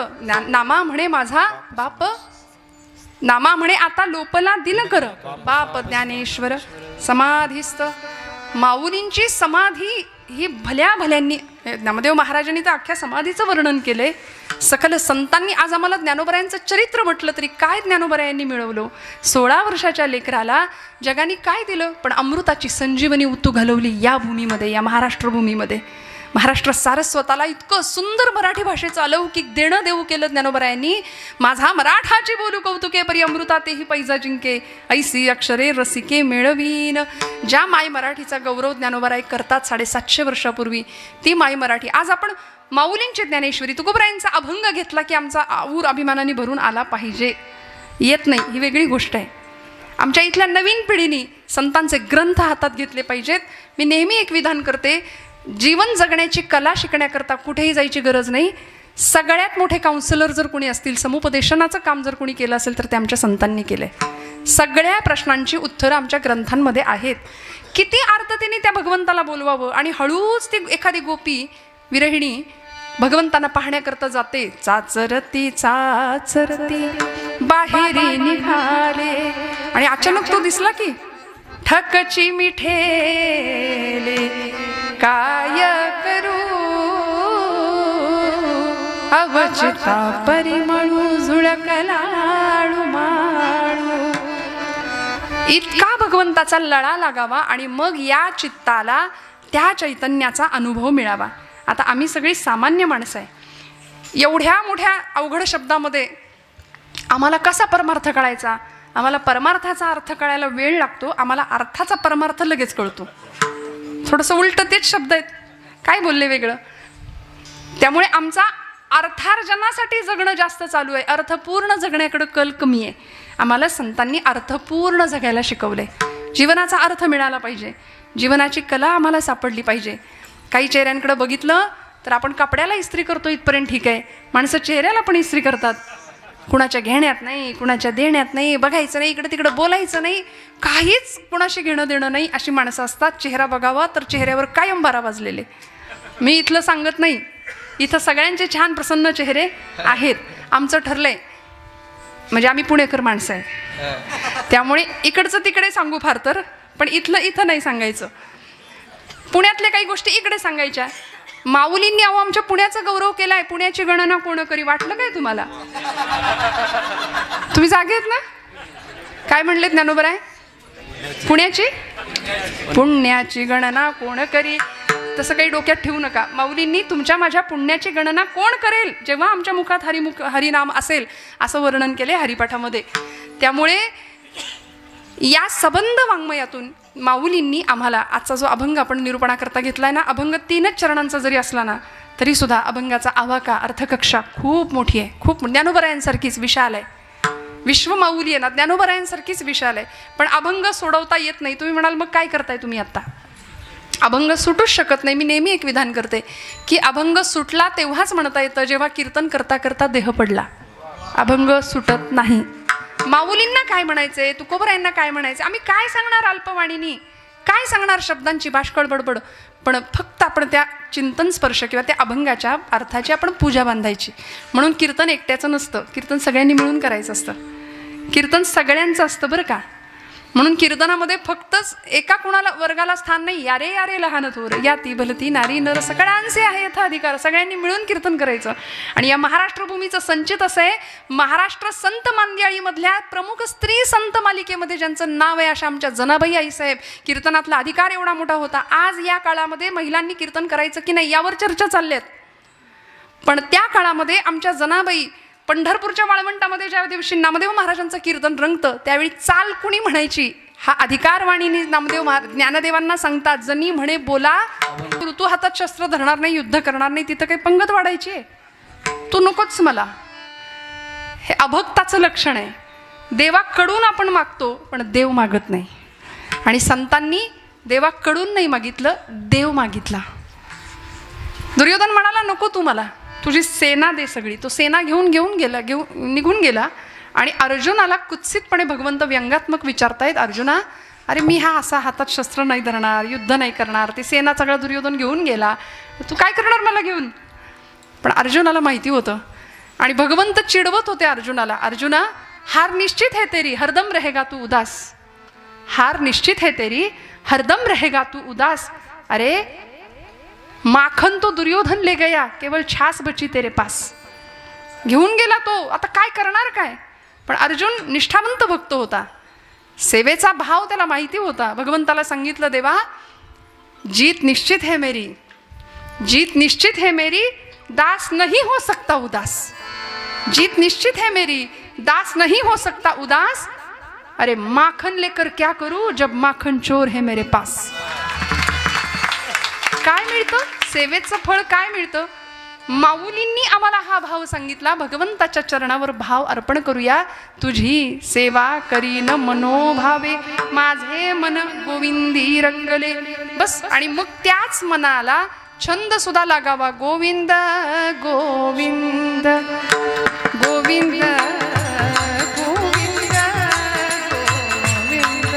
नामा म्हणे माझा बाप, नामा म्हणे आता लोपला दिल कर, बाप ज्ञानेश्वर समाधिस्थ. माऊलींची समाधी ही भल्या भल्यांनी, नामदेव महाराजांनी तर अख्ख्या समाधीचं वर्णन केलंय. सकल संतांनी आज आम्हाला ज्ञानोबरायांचं चरित्र म्हटलं तरी काय ज्ञानोबरायांनी मिळवलं. 16 वर्षाच्या लेकराला जगाने काय दिलं, पण अमृताची संजीवनी उतू घालवली या भूमीमध्ये, या महाराष्ट्र भूमीमध्ये. महाराष्ट्र सारस्वताला इतकं सुंदर मराठी भाषेचं अलौकिक देणं देऊ केलं ज्ञानोबरायांनी. माझा मराठाची बोलू कौतुके परी अमृता तेही पैजा जिंके, ऐसी अक्षरे रसिके मेळवीन. ज्या माय मराठीचा गौरव ज्ञानोबराय करतात 750 वर्षापूर्वी, ती माय मराठी आज आपण माऊलींची ज्ञानेश्वरी तुकोबरायांचा अभंग घेतला की आमचा आऊर अभिमानाने भरून आला पाहिजे. येत नाही ही वेगळी गोष्ट आहे. आमच्या इथल्या नवीन पिढीने संतांचे ग्रंथ हातात घेतले पाहिजेत. मी नेहमी एक विधान करते, जीवन जगण्याची कला शिकण्याकरता कुठेही जायची गरज नाही. सगळ्यात मोठे काउन्सिलर जर कोणी असतील, समुपदेशनाचं काम जर कोणी केलं असेल तर ते आमच्या संतांनी केलंय. सगळ्या प्रश्नांची उत्तरं आमच्या ग्रंथांमध्ये आहेत. किती आर्ततेने त्या भगवंताला बोलवावं आणि हळूच ती एखादी गोपी विरहिणी भगवंतांना पाहण्याकरता जाते. चाचरती चाचरती बाहेरी निघाले आणि अचानक तो दिसला की ठकची मिठेले काय करू अवचिता परिमळू झुळकलाळू माळू. इतका भगवंताचा लळा लागावा आणि मग या चित्ताला त्या चैतन्याचा अनुभव मिळावा. आता आम्ही सगळी सामान्य माणसं आहे. एवढ्या मोठ्या अवघड शब्दामध्ये आम्हाला कसा परमार्थ कळायचा? आम्हाला परमार्थाचा अर्थ कळायला वेळ लागतो, आम्हाला अर्थाचा परमार्थ लगेच कळतो. थोडंसं उलटं तेच शब्द आहेत, काय बोलले वेगळं. त्यामुळे आमचा अर्थार्जनासाठी जगणं जास्त चालू आहे, अर्थपूर्ण जगण्याकडं कल कमी आहे. आम्हाला संतांनी अर्थपूर्ण जगायला शिकवलंय. जीवनाचा अर्थ मिळाला पाहिजे, जीवनाची कला आम्हाला सापडली पाहिजे. काही चेहऱ्यांकडे बघितलं तर आपण कपड्याला इस्त्री करतो इथपर्यंत ठीक आहे, माणसं चेहऱ्याला पण इस्त्री करतात. कुणाच्या घेण्यात नाही, कुणाच्या देण्यात नाही, बघायचं नाही, इकडे तिकडे बोलायचं नाही, काहीच कुणाशी घेणं देणं नाही अशी माणसं असतात. चेहरा बघावा तर चेहऱ्यावर कायम 12 वाजलेले. मी इथलं सांगत नाही, इथं सगळ्यांचे छान प्रसन्न चेहरे आहेत. आमचं ठरलंय, म्हणजे आम्ही पुणेकर माणसं आहे, त्यामुळे इकडचं तिकडे सांगू फार तर, पण इथलं इथं नाही सांगायचं. पुण्यातल्या काही गोष्टी इकडे सांगायच्या. माऊलींनी अहो आमच्या पुण्याचा गौरव केलाय, पुण्याची गणना कोण करी. वाटलं काय तुम्हाला? तुम्ही जागे आहेत ना? काय म्हणलेत ज्ञानोबराय? पुण्याची गणना कोण करी. तसं काही डोक्यात ठेवू नका. माऊलींनी तुमच्या माझ्या पुण्याची गणना कोण करेल जेव्हा आमच्या मुखात हरिनाम असेल असं वर्णन केले हरिपाठामध्ये. त्यामुळे या सबंध वाङ्मयातून माऊलींनी आम्हाला आजचा जो अभंग आपण निरूपणाकरता घेतलाय ना, अभंग 3च चरणांचा जरी असला ना तरी सुद्धा अभंगाचा आवाका अर्थकक्षा खूप मोठी आहे, खूप ज्ञानोबरायांसारखीच विशाल आहे. विश्व माऊली आहे ना, ज्ञानोबरायांसारखीच विशाल आहे. पण अभंग सोडवता येत नाही. तुम्ही म्हणाल मग काय करताय तुम्ही आता? अभंग सुटूच शकत नाही. मी नेहमी एक विधान करते की अभंग सुटला तेव्हाच म्हणता येतं जेव्हा कीर्तन करता करता देह पडला. अभंग सुटत नाही. माऊलींना काय म्हणायचंय, तुकोबरायांना काय म्हणायचं, आम्ही काय सांगणार अल्पवाणीनी, काय सांगणार शब्दांची बाष्कळ बडबड. पण फक्त आपण त्या चिंतन स्पर्श किंवा त्या अभंगाच्या अर्थाची आपण पूजा बांधायची. म्हणून कीर्तन एकट्याचं नसतं, कीर्तन सगळ्यांनी मिळून करायचं असतं. कीर्तन सगळ्यांचं असतं बरं का. म्हणून कीर्तनामध्ये फक्तच एका कुणाला वर्गाला स्थान नाही. यारे यारे लहान थोर या ती भलती नारी नर सगळ्यांचे आहे यथा अधिकार. सगळ्यांनी मिळून कीर्तन करायचं. आणि या महाराष्ट्रभूमीचं संचित असं आहे, महाराष्ट्र संत मांदियाळीमधल्या प्रमुख स्त्री संत मालिकेमध्ये ज्यांचं नाव आहे अशा आमच्या जनाबाई आईसाहेब. कीर्तनातला अधिकार एवढा मोठा होता. आज या काळामध्ये महिलांनी कीर्तन करायचं की नाही यावर चर्चा चालल्यात. पण त्या काळामध्ये आमच्या जनाबाई पंढरपूरच्या वाळवंटामध्ये ज्या दिवशी नामदेव महाराजांचं कीर्तन रंगतं त्यावेळी चाल कुणी म्हणायची हा अधिकारवाणीने नामदेव ज्ञानदेवांना सांगतात. जनी म्हणे बोला ऋतू हातात शस्त्र धरणार नाही, युद्ध करणार नाही, तिथं काही पंगत वाढायची आहे? तू नकोच मला. हे अभक्ताचं लक्षण आहे. देवाकडून आपण मागतो पण देव मागत नाही. आणि संतांनी देवाकडून नाही मागितलं, देव मागितला. दुर्योधन म्हणाला नको तू मला, तुझी सेना दे सगळी. तो सेना घेऊन निघून गेला. आणि अर्जुनाला कुत्सितपणे भगवंत व्यंगात्मक विचारतायत, अर्जुना अरे मी हा असा हातात शस्त्र नाही धरणार, युद्ध नाही करणार, ती सेना सगळा दुर्योधन घेऊन गेला, तू काय करणार मला घेऊन? पण अर्जुनाला माहिती होतं. आणि भगवंत चिडवत होते अर्जुनाला, अर्जुना हार निश्चित है तेरी हरदम रहेगा तू उदास. हार निश्चित है तेरी हरदम रहेगा तू उदास. अरे माखन तो दुर्योधन ले गया, केवळ छास बची तेरे पास. घेऊन गेला तो, आता काय करणार काय? पण अर्जुन निष्ठावंत भक्त होता. सेवेचा भाव त्याला माहिती होता. भगवंताला सांगितलं, देवा जीत निश्चित है मेरी, जीत निश्चित है मेरी, दास नहीं हो सकता उदास. जीत निश्चित है मेरी, दास नहीं हो सकता उदास. अरे माखन लेकर क्या करूं जब माखन चोर है मेरे पास. काय मिळतं? सेवेचं फळ काय मिळतं? माऊलींनी आम्हाला हा भाव सांगितला, भगवंताच्या चरणावर भाव अर्पण करूया. तुझी सेवा करीन मनोभावे, माझे मन गोविंदी रंगले. बस. आणि मग त्याच मनाला छंद सुद्धा लागावा. गोविंद गोविंद गोविंद गोविंद गोविंद गोविंद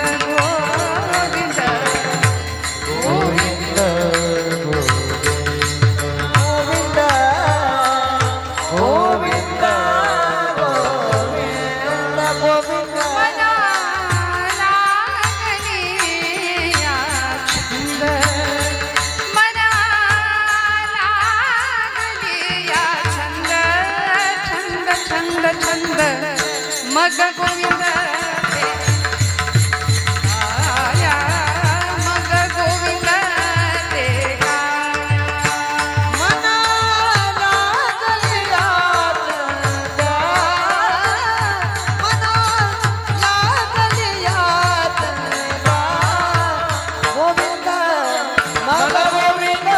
गोविंद गोविंद गोविंद गोविंद मना लागले या छंद, मना लागले या छंद, छंद छंद छंद मग गोविंद आया, मग गोविंद ते गाया. मना लागलिया चंदा, मना लागलिया चंदा. गोविंद मग गोविंद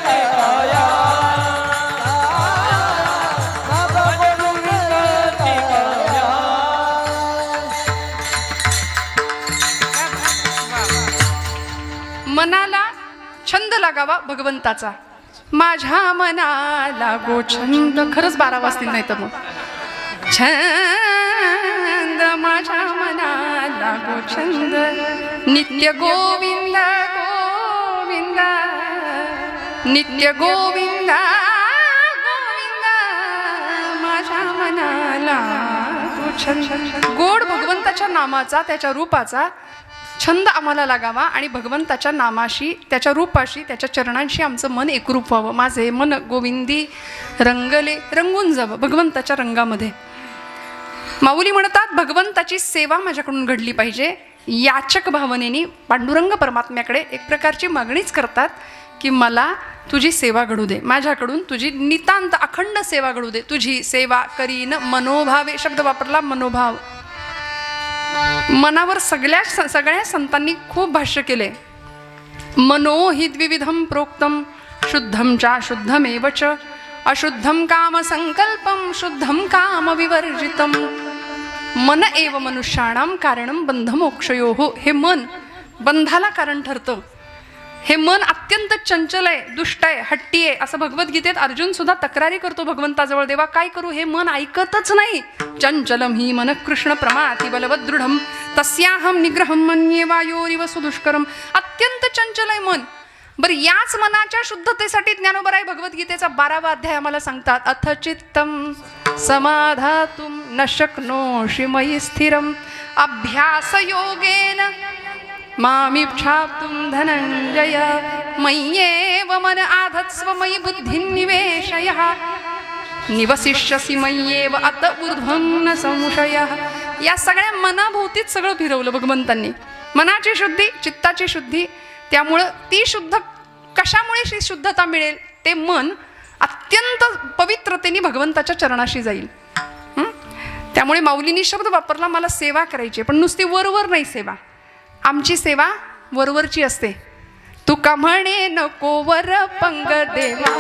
ते गाया, मग गोविंद ते गाया. मनाला छंद लागावा भगवंताचा. माझ्या मनाला गो छंद. खरंच 12 वाजतील नाही तर मग छंद, माझ्या मनाला गो छंद. नित्य गोविंद गोविंद, नित्य गोविंद गोविंद, माझ्या मनाला गो छंद. गोड भगवंताच्या नामाचा, त्याच्या रूपाचा छंद आम्हाला लागावा आणि भगवंताच्या नामाशी, त्याच्या रूपाशी, त्याच्या चरणांशी आमचं मन एकरूप व्हावं. माझे मन गोविंदी रंगले, रंगून जावं भगवंताच्या रंगामध्ये. माऊली म्हणतात भगवंताची सेवा माझ्याकडून घडली पाहिजे. याचक भावनेने पांडुरंग परमात्म्याकडे एक प्रकारची मागणीच करतात की मला तुझी सेवा घडू दे, माझ्याकडून तुझी नितांत अखंड सेवा घडू दे. तुझी सेवा करीन मनोभावे शब्द वापरला, मनोभाव. मनावर सगळ्या संतांनी खूप भाष्य केले. मनो हि द्विविधम प्रोक्तम, शुद्धम च शुद्धमेव च, अशुद्धम काम संकल्पम, शुद्धम काम विवर्जितम. मन एव मनुष्याणाम कारणम बंध मोक्षयोः. हे मन बंधाला कारण ठरतं. हे मन अत्यंत चंचल आहे, दुष्ट आहे, हट्टी आहे. असं भगवद्गीतेत अर्जुन सुद्धा तक्रारी करतो भगवंताजवळ, देवा काय करू, हे मन ऐकतच नाही. चंचलम ही मन कृष्ण प्रमाति बलवदृढम, तस्याहम निग्रहम मन्ये वायोरिव सुदुष्करम. अत्यंत चंचल आहे मन. बरं, याच मनाच्या शुद्धतेसाठी ज्ञानोबराय भगवद्गीतेचा 12वा अध्याय आम्हाला सांगतात. अथ चित्तम समाधातुम न शक्नोषि मयि स्थिरम, अभ्यास योगेन मामिच्छाप्तुं धनंजय, मय्येव मन आधत्स्व मयि बुद्धिं निवेशयः, निवसिष्यसि मय्येव अत ऊर्ध्वं न संशयः. या सगळ्या मनाभोवतीच सगळं फिरवलं भगवंतांनी. मनाची शुद्धी, चित्ताची शुद्धी. त्यामुळं ती शुद्ध, कशामुळे शुद्धता मिळेल, ते मन अत्यंत पवित्रतेने भगवंताच्या चरणाशी जाईल. त्यामुळे माऊलींनी शब्द वापरला, मला सेवा करायची, पण नुसती वरवर नाही सेवा. आमची सेवा वरवरची असते. तुका म्हणे नको वर पंग देवा,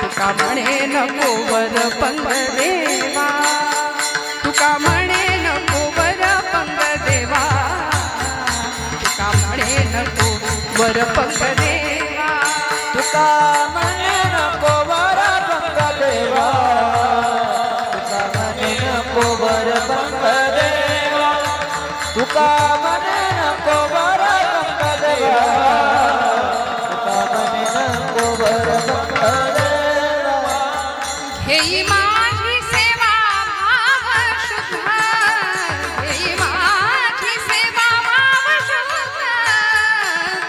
तुका म्हणे नको वर पंग देवा, तुका म्हणे नको वर पंग देवा, तुका म्हणे नको वर पंग देवा, तुका म्हणे नको वर पंग देवा, तुका म्हणे नको वर पंग देवा, तुका म्हणे नको वर पंग देवा, तुका म्हणे नको वर पंग देवा. घेई माझी सेवा भाव शुद्ध, घेई माझी सेवा भाव शुद्ध,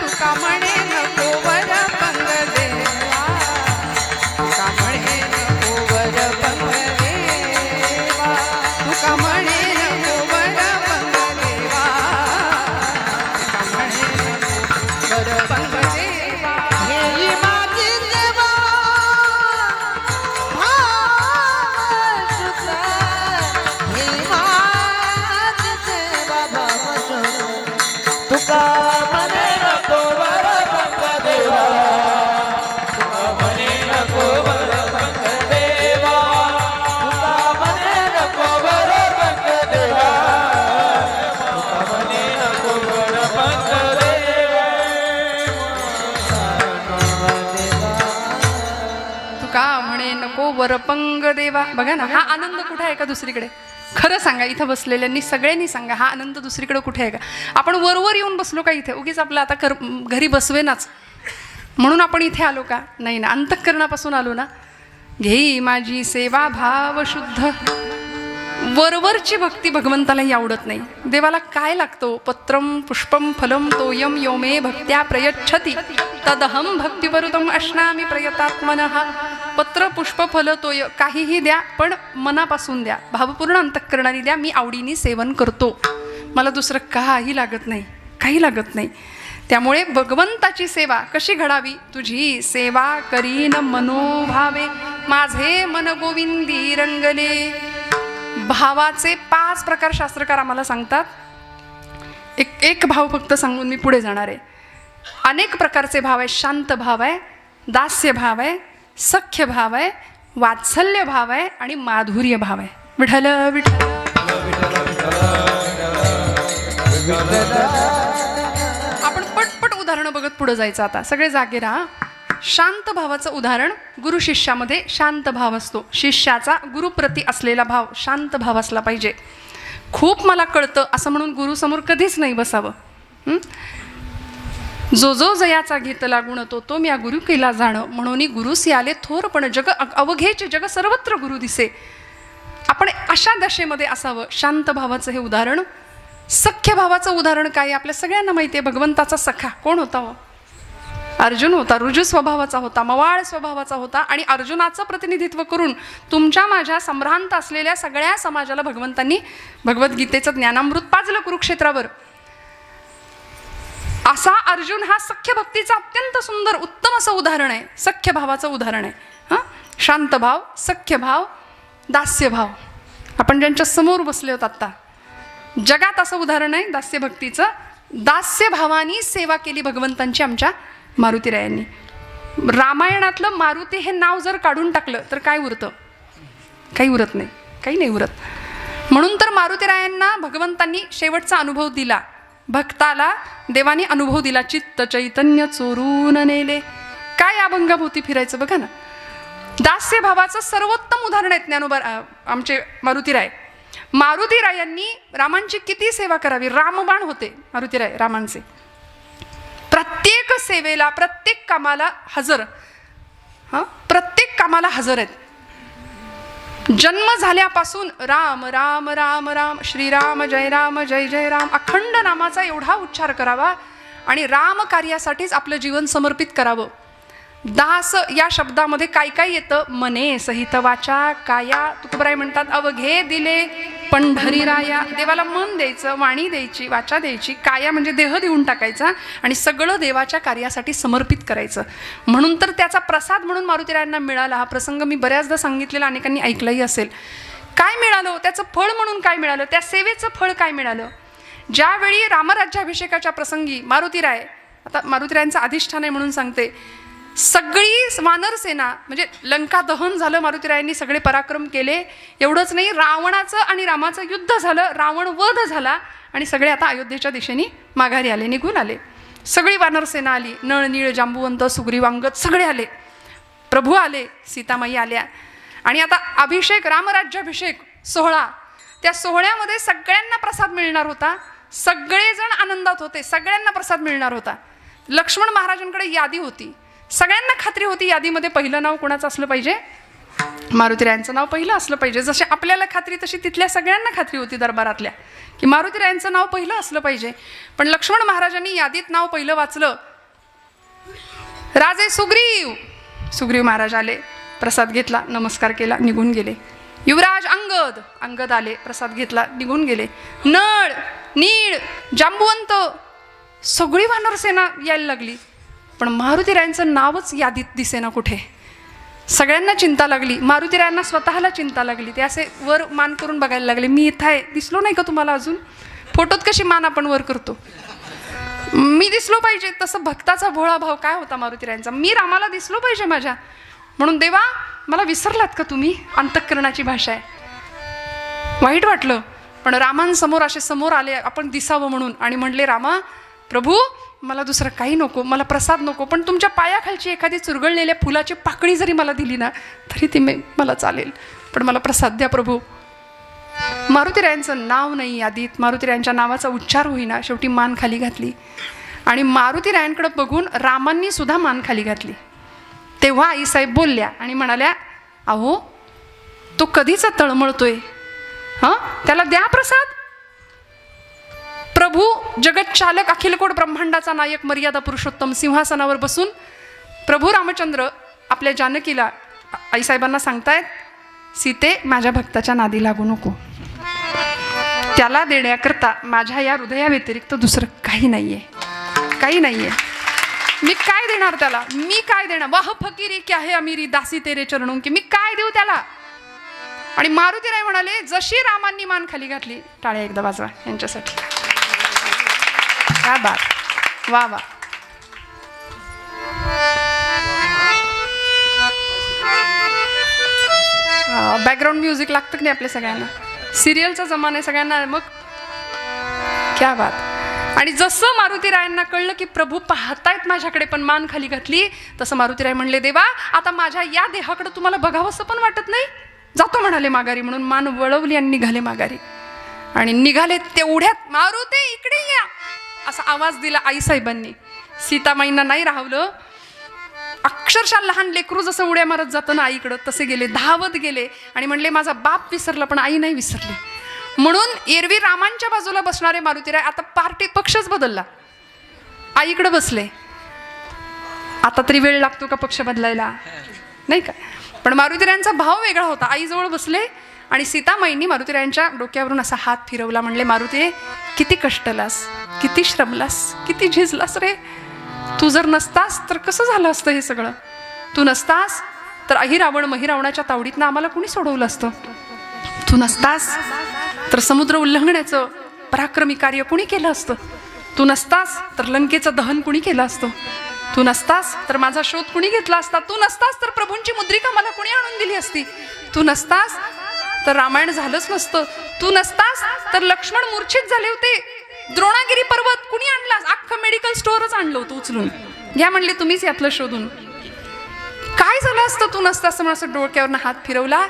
तुका म्हणे नको वर पंग देवा, तुका म्हणे नको वर पंग देवा, तुका म्हणे नको वर पंग देवा, तुका म्हणे नको वर पंग देवा. घेई माझी सेवा भाव शुद्ध, घेई माझी सेवा भाव शुद्ध, तुका म्हणे नको वर पंग नको वरपंग देवा. बघा ना, हा आनंद कुठे आहे का दुसरीकडे? खरं सांगा, इथं बसलेल्यांनी सगळ्यांनी सांगा, हा आनंद दुसरीकडे कुठे आहे का? आपण वरवर येऊन बसलो का इथे? उगीच आपलं आता घरी बसवेनाच म्हणून आपण इथे आलो का? नाही ना, अंतःकरणापासून आलो ना. घेई माझी सेवा भाव शुद्ध. वरवरची भक्ती भगवंतालाही आवडत नाही. देवाला काय लागतो? पत्रम पुष्पम फलम तोयम यो मे भक्त्या प्रयच्छति तदहम भक्तिवरुतम अश्नामी प्रयतात्मनः. पत्र पुष्प फल तोय काहीही द्या, पण मनापासून द्या, भावपूर्ण अंतःकरणाने द्या. मी आवडीने सेवन करतो, मला दुसरं काही लागत नाही, काही लागत नाही. त्यामुळे भगवंताची सेवा कशी घडावी? तुझी सेवा करीन मनोभावे, माझे मन गोविंदी रंगले. भावाचे 5 प्रकार शास्त्रकार आम्हाला सांगतात. एक भाव फक्त सांगून मी पुढे जाणार आहे. अनेक प्रकारचे भाव आहे. शांत भाव आहे, दास्य भाव आहे, सख्य भाव आहे, वात्सल्य भाव आहे आणि माधुर्य भाव आहे. विठ्ठल विठ्ठल. आपण पटपट उदाहरणं बघत पुढे जायचं. आता सगळे जागे राहा. शांत भावाचं उदाहरण, गुरु शिष्यामध्ये शांत भाव असतो. शिष्याचा गुरुप्रती असलेला भाव शांत भाव असला पाहिजे. खूप मला कळतं असं म्हणून गुरुसमोर कधीच नाही बसावं. जो जो जयाचा घेतला गुण तो तो म्या गुरु केला जाणं, म्हणून गुरुसी आले थोर पण जग अवघेचे जग सर्वत्र गुरु दिसे. आपण अशा दशेमध्ये असावं. शांत भावाचं हे उदाहरण. सख्य भावाचं उदाहरण काय? आपल्या सगळ्यांना माहिती आहे, भगवंताचा सखा कोण होता? हो, अर्जुन होता. रुजू स्वभावाचा होता, मवाळ स्वभावाचा होता. आणि अर्जुनाचं प्रतिनिधित्व करून तुमच्या माझ्या संभ्रांत असलेल्या सगळ्या समाजाला भगवंतांनी भगवद्गीतेचं ज्ञानामृत पाजलं कुरुक्षेत्रावर. असा अर्जुन हा सख्य भक्तीचं अत्यंत सुंदर उत्तम असं उदाहरण आहे. सख्य भावाचं उदाहरण आहे. हां, शांत भाव, सख्य भाव, दास्य भाव. आपण ज्यांच्या समोर बसले होत आत्ता, जगात असं उदाहरण आहे दास्य भक्तीचं. दास्य भावानी सेवा केली भगवंतांची आमच्या मारुतीरायांनी. रामायणातलं मारुती हे नाव जर काढून टाकलं तर काय उरतं? काही उरत नाही, काही नाही उरत. म्हणून तर मारुतीरायांना भगवंतांनी शेवटचा अनुभव दिला. भक्ताला देवाने अनुभव दिला. चित्त चैतन्य चोरून नेले. काय अभंगाभोवती फिरायचं बघा ना. दास्य भावाचं सर्वोत्तम उदाहरण आहे ज्ञानोबा आमचे मारुतीराय. मारुतीरायांनी रामांची किती सेवा करावी. रामबाण होते मारुतीराय रामांचे. प्रत्येक सेवेला, प्रत्येक कामाला हजर. प्रत्येक कामाला हजर आहेत. जन्म झाल्यापासून राम राम राम राम, श्रीराम जय राम जय जय राम, अखंड नामाचा एवढा उच्चार करावा आणि राम कार्यासाठीच आपलं जीवन समर्पित करावं. दास या शब्दामध्ये काय काय येतं? मने सहित वाचा काया. तुकोबराय म्हणतात, अवघे दिले पंढरीराया. देवाला मन द्यायचं, वाणी द्यायची, वाचा द्यायची, काया म्हणजे देह देऊन टाकायचा आणि सगळं देवाच्या कार्यासाठी समर्पित करायचं. म्हणून तर त्याचा प्रसाद म्हणून मारुतीरायांना मिळाला. हा प्रसंग मी बऱ्याचदा सांगितलेला, अनेकांनी ऐकलाही असेल. काय मिळालं? त्याचं फळ म्हणून काय मिळालं? त्या सेवेचं फळ काय मिळालं? ज्यावेळी रामराज्याभिषेकाच्या प्रसंगी मारुतीराय, आता मारुतीरायांचं अधिष्ठान आहे म्हणून सांगते, सगळी वानरसेना म्हणजे लंका दहन झालं, मारुतीरायांनी सगळे पराक्रम केले. एवढंच नाही, रावणाचं आणि रामाचं युद्ध झालं, रावण वध झाला आणि सगळे आता अयोध्येच्या दिशेने माघारी आले, निघून आले. सगळी वानरसेना आली. नळ, नीळ, जांबुवंत, सुग्रीवांगद सगळे आले. प्रभू आले, सीतामाई आल्या. आणि आता अभिषेक, रामराज्याभिषेक सोहळा. त्या सोहळ्यामध्ये सगळ्यांना प्रसाद मिळणार होता. सगळेजण आनंदात होते, सगळ्यांना प्रसाद मिळणार होता. लक्ष्मण महाराजांकडे यादी होती. सगळ्यांना खात्री होती यादीमध्ये पहिलं नाव कोणाचं असलं पाहिजे? मारुतीरायांचं नाव पहिलं असलं पाहिजे. जसे आपल्याला खात्री तशी तिथल्या सगळ्यांना खात्री होती दरबारातल्या की मारुतीरायांचं नाव पहिलं असलं पाहिजे. पण लक्ष्मण महाराजांनी यादीत नाव पहिलं वाचलं. राजे सुग्रीव. सुग्रीव महाराज आले, प्रसाद घेतला, नमस्कार केला, निघून गेले. युवराज अंगद. अंगद आले, प्रसाद घेतला, निघून गेले. नळ, नीळ, जांबुवंत सगळी वानरसेना यायला लागली. पण मारुतीरायांचं नावच यादीत दिसेना कुठे. सगळ्यांना चिंता लागली. मारुतीरायांना स्वतःला चिंता लागली. ते असे वर मान करून बघायला लागले. मी इथं आहे, दिसलो नाही का तुम्हाला अजून? फोटोत कशी मान आपण वर करतो, मी दिसलो पाहिजे. तसं भक्ताचा भोळा भाव काय होता मारुतीरायांचा. मी रामाला दिसलो पाहिजे माझ्या. म्हणून देवा मला विसरलात का तुम्ही? अंतःकरणाची भाषा आहे. वाईट वाटलं. पण रामांसमोर असे समोर आले आपण दिसावं म्हणून आणि म्हणले, रामा प्रभू मला दुसरं काही नको, मला प्रसाद नको, पण तुमच्या पायाखालची एखादी चुरगळलेल्या फुलाची पाकळी जरी मला दिली ना तरी ती मला चालेल, पण मला प्रसाद द्या प्रभू. मारुतीरायांचं नाव नाही यादीत, मारुतीरायांच्या नावाचा उच्चार होईना, शेवटी मान खाली घातली. आणि मारुतीरायांकडे बघून रामांनी सुद्धा मान खाली घातली. तेव्हा आईसाहेब बोलल्या आणि म्हणाल्या, अहो तो कधीचा तळमळतोय, हां त्याला द्या प्रसाद. प्रभू जगत चालक, अखिलकोट ब्रह्मांडाचा नायक, मर्यादा पुरुषोत्तम सिंहासनावर बसून प्रभू रामचंद्र आपल्या जानकीला आईसाहेबांना सांगतायत, सीते माझ्या भक्ताच्या नादी लागू नको, त्याला देण्याकरता माझ्या या हृदयाव्यतिरिक्त दुसरं काही नाहीये, काही नाहीये. मी काय देणार त्याला, मी काय देणार, वाह फकीरी क्या है अमीरी दासी तेरे चरणों की, मी काय देऊ त्याला. आणि मारुतीराय म्हणाले, जशी रामांनी मान खाली घातली, टाळ्या एकदा वाजवा यांच्यासाठी. क्या बात, वा वा. बॅकग्राऊंड म्युझिक लागतं की नाही आपल्या सगळ्यांना, सिरियलचा जमाना आहे सगळ्यांना, मग क्या बात. आणि जसं मारुतीरायांना कळलं की प्रभू पाहतायत माझ्याकडे पण मान खाली घातली, तसं मारुतीराय म्हणले, देवा आता माझ्या या देहाकडे तुम्हाला बघावंसं पण वाटत नाही, जातो म्हणाले माघारी. म्हणून मान वळवली आणि निघाले माघारी. आणि निघाले तेवढ्यात मारुती इकडे या असा आवाज दिला आईसाहेबांनी. सीतामाईंना नाही राहवलं, अक्षरशः लहान लेकरू जसं उड्या मारत जातं ना आईकडं, तसे गेले, धावत गेले आणि म्हणले, माझा बाप विसरला पण आई नाही विसरली. म्हणून एरवी रामांच्या बाजूला बसणारे मारुतीराय आता पार्टी पक्षच बदलला, आईकडे बसले. आता तरी वेळ लागतो का पक्ष बदलायला, नाही का. पण मारुतीरायांचा भाव वेगळा होता. आईजवळ बसले आणि सीतामाईंनी मारुतीरायांच्या डोक्यावरून असा हात फिरवला. म्हणले, मारुती किती कष्टलास, किती श्रमलास, किती झिजलास रे. तू जर नसतास तर कसं झालं असतं हे सगळं. तू नसतास तर अहिरावण महिरावणाच्या तावडीतनं आम्हाला कुणी सोडवलं असतं. तू नसतास तर समुद्र उल्लंघण्याचं पराक्रमी कार्य कुणी केलं असतं. तू नसतास तर लंकेचं दहन कुणी केलं असतं. तू नसतास तर माझा शोध कुणी घेतला असता. तू नसतास तर प्रभूंची मुद्रिका मला कुणी आणून दिली असती. तू नसतास तर रामायण झालंच नसतं. तू नसतास तर लक्ष्मण मूर्छित झाले होते. द्रोणागिरी पर्वत कुणी आणलास, अख्खं मेडिकल स्टोअरच आणलं होतं उचलून, घ्या म्हणले तुम्हीच यातलं शोधून. काय झालं असतं तू नसतास. म्हणून असं डोक्यावरनं हात फिरवला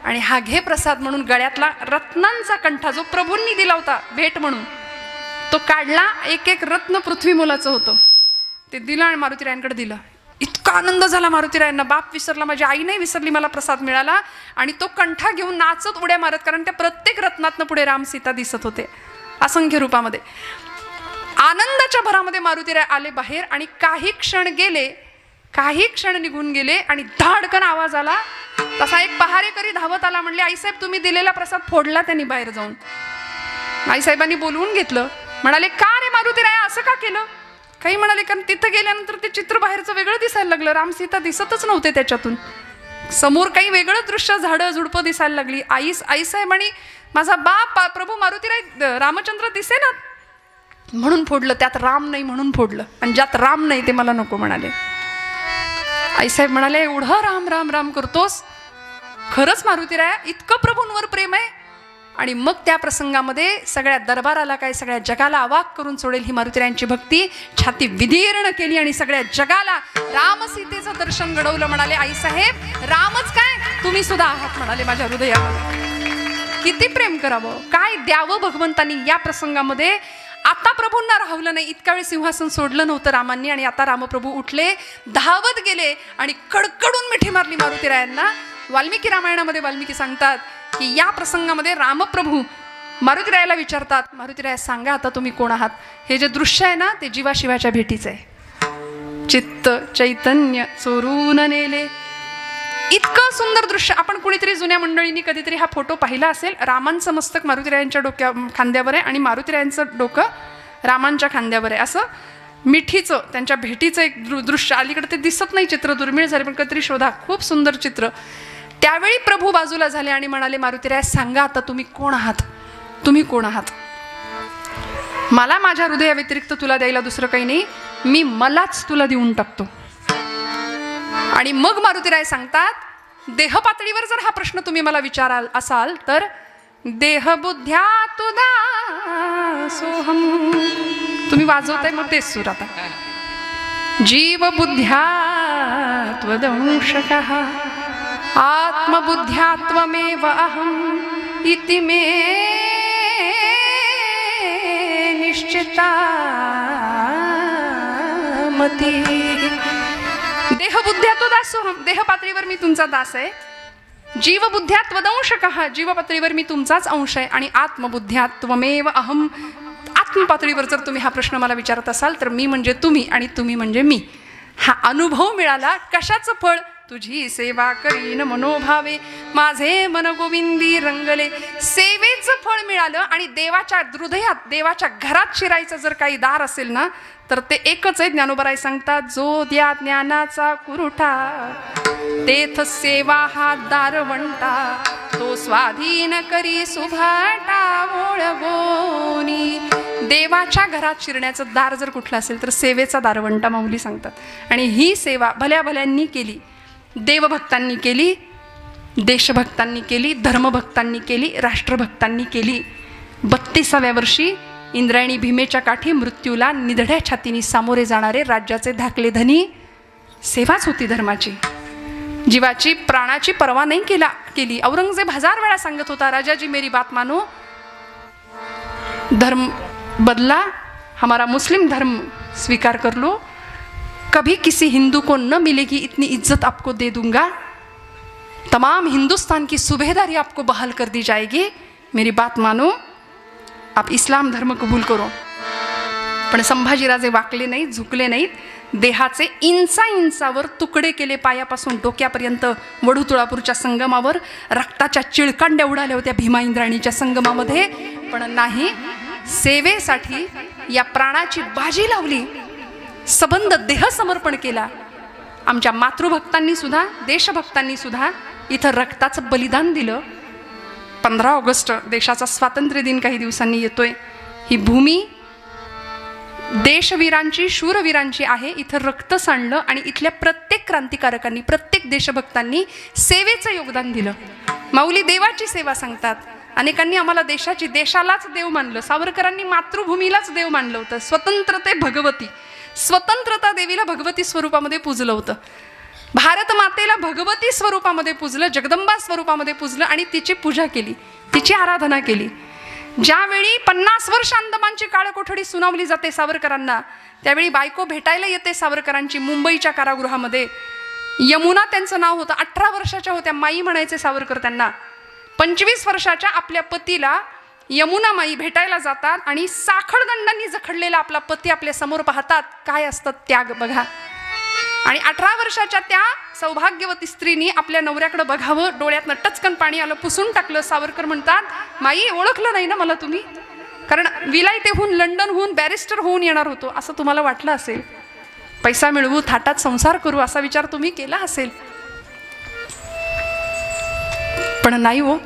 आणि हा घे प्रसाद म्हणून गळ्यातला रत्नांचा कंठा जो प्रभूंनी दिला होता भेट म्हणून, तो काढला. एक एक रत्न पृथ्वी मोलाचं होतं, ते दिलं आणि मारुतीरायांकडे दिलं. इतका आनंद झाला मारुतीरायांना, बाप विसरला, माझी आई नाही विसरली, मला प्रसाद मिळाला. आणि तो कंठा घेऊन नाचत उड्या मारत, कारण त्या प्रत्येक रत्नातनं पुढे राम सीता दिसत होते असंख्य रूपामध्ये. आनंदाच्या भरामध्ये मारुतीराय आले बाहेर आणि काही क्षण गेले, काही क्षण निघून गेले आणि धाडकन आवाज आला. तसा एक पहारेकरी धावत आला. म्हणले, आईसाहेब तुम्ही दिलेला प्रसाद फोडला त्यांनी बाहेर जाऊन. आईसाहेबांनी बोलवून घेतलं. म्हणाले, का रे मारुतीराय असं का केलं. काही म्हणाले, कारण तिथं गेल्यानंतर ते चित्र बाहेरचं वेगळं दिसायला लागलं. राम सीता दिसतच नव्हते त्याच्यातून, समोर काही वेगळं दृश्य, झाडं झुडपं दिसायला लागली. आईसाहेब आणि माझा बाप प्रभू मारुतीराय रामचंद्र दिसेना म्हणून फोडलं. त्यात राम नाही म्हणून फोडलं, आणि ज्यात राम नाही ते मला नको म्हणाले. आईसाहेब म्हणाले, एवढं राम राम राम करतोस, खरंच मारुतीराय इतकं प्रभूंवर प्रेम आहे. आणि मग त्या प्रसंगामध्ये सगळ्या दरबाराला काय, सगळ्या जगाला अवाक करून सोडेल ही मारुतीरायांची भक्ती छाती विदीर्ण केली आणि सगळ्या जगाला राम सीतेचं दर्शन घडवलं. म्हणाले, आईसाहेब रामच काय, तुम्ही सुद्धा आहात म्हणाले माझ्या हृदयामध्ये. किती प्रेम करावं, काय द्यावं भगवंतांनी या प्रसंगामध्ये. आता प्रभूंना राहवलं नाही, इतका वेळ सिंहासन सोडलं नव्हतं रामांनी. आणि आता रामप्रभू उठले, धावत गेले आणि कडकडून मिठी मारली मारुतीरायांना. वाल्मिकी रामायणामध्ये वाल्मिकी सांगतात की या प्रसंगामध्ये रामप्रभू मारुतीरायाला विचारतात, मारुतीराया सांगा आता तुम्ही कोण आहात. हे जे दृश्य आहे ना ते जीवाशिवाच्या भेटीचं आहे. चित्त चैतन्य चोरून नेले, इतकं सुंदर दृश्य. आपण कुणीतरी जुन्या मंडळींनी कधीतरी हा फोटो पाहिला असेल. रामांचं मस्तक मारुतीरायांच्या खांद्यावर आहे आणि मारुतीरायांचं डोकं रामांच्या खांद्यावर आहे. असं मिठीचं त्यांच्या भेटीचं एक दृश्य. अलीकडे ते दिसत नाही, चित्र दुर्मिळ झाले, पण कधीतरी शोधा, खूप सुंदर चित्र. त्यावेळी प्रभू बाजूला झाले आणि म्हणाले, मारुतीराय सांगा आता तुम्ही कोण आहात, तुम्ही कोण आहात. मला माझ्या हृदयाव्यतिरिक्त तुला द्यायला दुसरं काही नाही, मी मलाच तुला देऊन टाकतो. आणि मग मारुतीराय सांगतात, देह पातळीवर जर हा प्रश्न तुम्ही मला विचाराल असाल तर देहबुद्ध्या तुदा सोहम. तुम्ही वाजवताय मग तेच सूर आता. जीवबुद्ध्या त्वदंशकः आत्मबुद्ध्या त्वमेव अहम् इति मे निश्चिता मती. देहबुद्ध्या त्वदासोहम, देह पातळीवर मी तुमचा दास आहे. जीवबुद्ध्या त्वदंशकः, जीव पातळीवर मी तुमचाच अंश आहे. आणि आत्मबुद्ध्या त्वमेव अहम, आत्मपातळीवर जर तुम्ही हा प्रश्न मला विचारत असाल तर मी म्हणजे तुम्ही आणि तुम्ही म्हणजे मी. हा अनुभव मिळाला. कशाचं फळ? तुझी सेवा करीन मनोभावे, माझे मन गोविंदी रंगले. सेवेचं फळ मिळालं. आणि देवाच्या हृदयात, देवाच्या घरात शिरायचं जर काही दार असेल ना तर ते एकच आहे. ज्ञानोबराय सांगतात, जो द्या ज्ञानाचा कुरुठा तेथ सेवा हा दारवंटा, तो स्वाधीन करी सुभाटा ओळगोनी. देवाच्या घरात शिरण्याचं दार जर कुठलं असेल तर सेवेचा दारवंटा माऊली सांगतात. आणि ही सेवा भल्या भल्यांनी केली. देवभक्तांनी केली, देशभक्तांनी केली, धर्मभक्तांनी केली, राष्ट्रभक्तांनी केली. 32व्या वर्षी इंद्रायणी भीमेच्या काठी मृत्यूला निधड्या छातीने सामोरे जाणारे राज्याचे धाकले धनी सेवाच होती धर्माची. जीवाची प्राणाची पर्वा नाही केली. औरंगजेब 1000 वेळा सांगत होता, राजाजी मेरी बात मानो, धर्म बदला, हमारा मुस्लिम धर्म स्वीकार कर लो, कभी किसी हिंदू को न मिलेगी इतनी इज्जत आपको दे दूंगा, तमाम हिंदुस्तान की सूबेदारी आपको बहाल कर दी जाएगी, मेरी बात मानो, आप इस्लाम धर्म कबूल करो. पण संभाजीराजे वाकले नाहीत, झुकले नाहीत. देहाचे इंचावर तुकडे केले, पायापासून डोक्यापर्यंत. वडू तुळापूरच्या संगमावर रक्ताच्या चिळकांड्या उडाल्या होत्या भीमा इंद्राणीच्या संगमामध्ये. पण नाही, सेवेसाठी या प्राणाची बाजी लावली, सबंध देह समर्पण केला. आमच्या मातृभक्तांनी सुद्धा, देशभक्तांनी सुद्धा इथं रक्ताचं बलिदान दिलं. 15 ऑगस्ट देशाचा स्वातंत्र्य दिन काही दिवसांनी येतोय. ही भूमी देशवीरांची, शूरवीरांची आहे. इथं रक्त सांडलं आणि इथल्या प्रत्येक क्रांतिकारकांनी, प्रत्येक देशभक्तांनी सेवेचं योगदान दिलं. माऊली देवाची सेवा सांगतात. अनेकांनी आम्हाला देशाची, देशालाच देव मानलं. सावरकरांनी मातृभूमीलाच देव मानलं होतं. स्वतंत्रते भगवती, स्वतंत्रता देवीला भगवती स्वरूपामध्ये पूजलं होतं. भारत मातेला भगवती स्वरूपामध्ये पूजलं, जगदंबा स्वरूपामध्ये पूजलं आणि तिची पूजा केली, तिची आराधना केली. ज्यावेळी 50 वर्ष अंदमानची काळकोठडी सुनावली जाते सावरकरांना, त्यावेळी बायको भेटायला येते सावरकरांची मुंबईच्या कारागृहामध्ये. यमुना त्यांचं नाव होतं. 18 वर्षाच्या होत्या, माई म्हणायचे सावरकर त्यांना. 25 वर्षाच्या आपल्या पतीला यमुना माई भेटायला जातात आणि साखळदंडांनी जखडलेला आपला पती आपल्या समोर पाहतात. काय असतं त्याग बघा. आणि 18 वर्षाच्या त्या सौभाग्यवती स्त्रीनी आपल्या नवऱ्याकडे बघावं, डोळ्यातनं टचकन पाणी आलं, पुसून टाकलं. सावरकर म्हणतात, माई ओळखलं नाही ना मला तुम्ही, कारण विलायतेहून, लंडनहून बॅरिस्टर होऊन येणार होतो असं तुम्हाला वाटलं असेल. पैसा मिळवू, थाटात संसार करू असा विचार तुम्ही केला असेल. पण नाही हो,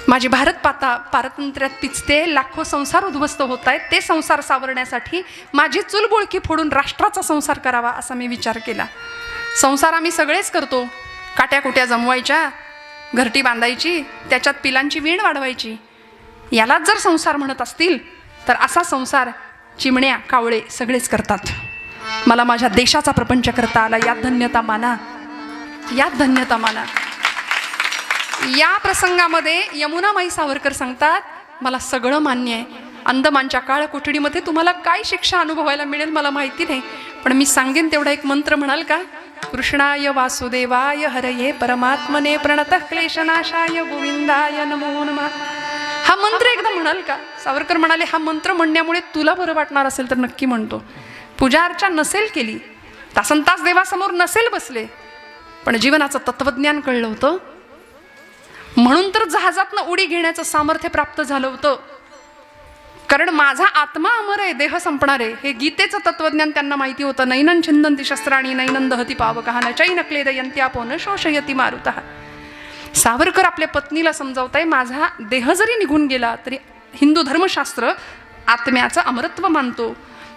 माझी भारत पारतंत्र्यात पिचते, लाखो संसार उद्ध्वस्त होत आहेत. ते संसार सावरण्यासाठी माझी चुलबुळकी फोडून राष्ट्राचा संसार करावा असा मी विचार केला. संसार आम्ही सगळेच करतो. काट्याकुट्या जमवायच्या, घरटी बांधायची, त्याच्यात पिलांची वीण वाढवायची. यालाच जर संसार म्हणत असतील तर असा संसार चिमण्या, कावळे सगळेच करतात. मला माझ्या देशाचा प्रपंच करता आला, यात धन्यता माना, यात धन्यता माना. या प्रसंगामध्ये यमुनामाई सावरकर सांगतात, मला सगळं मान्य आहे. अंदमानच्या काळ कोठडीमध्ये तुम्हाला काय शिक्षा अनुभवायला मिळेल मला माहिती नाही, पण मी सांगेन तेवढा एक मंत्र म्हणाल का? कृष्णाय वासुदेवाय हरये परमात्मने प्रणतः क्लेशनाशाय गोविंदाय नमो नमः. हा मंत्र एकदा म्हणाल का? सावरकर म्हणाले, हा मंत्र म्हणण्यामुळे तुला बरं वाटणार असेल तर नक्की म्हणतो. पूजा अर्चा नसेल केली, तासनतास देवासमोर नसेल बसले, पण जीवनाचं तत्वज्ञान कळलं होतं. म्हणून तर जहाजातनं उडी घेण्याचं सामर्थ्य प्राप्त झालं होतं. कारण माझा आत्मा अमर आहे, देह संपणार आहे, हे गीतेचं तत्वज्ञान त्यांना माहिती होतं. नैनन छिंदंती शस्त्राणी नैनंद हती पावकहा न चैन क्लेदयंत्यापो न शोषयती मारुतः. सावरकर आपल्या पत्नीला समजावताय, माझा देह जरी निघून गेला तरी हिंदू धर्मशास्त्र आत्म्याचं अमरत्व मानतो.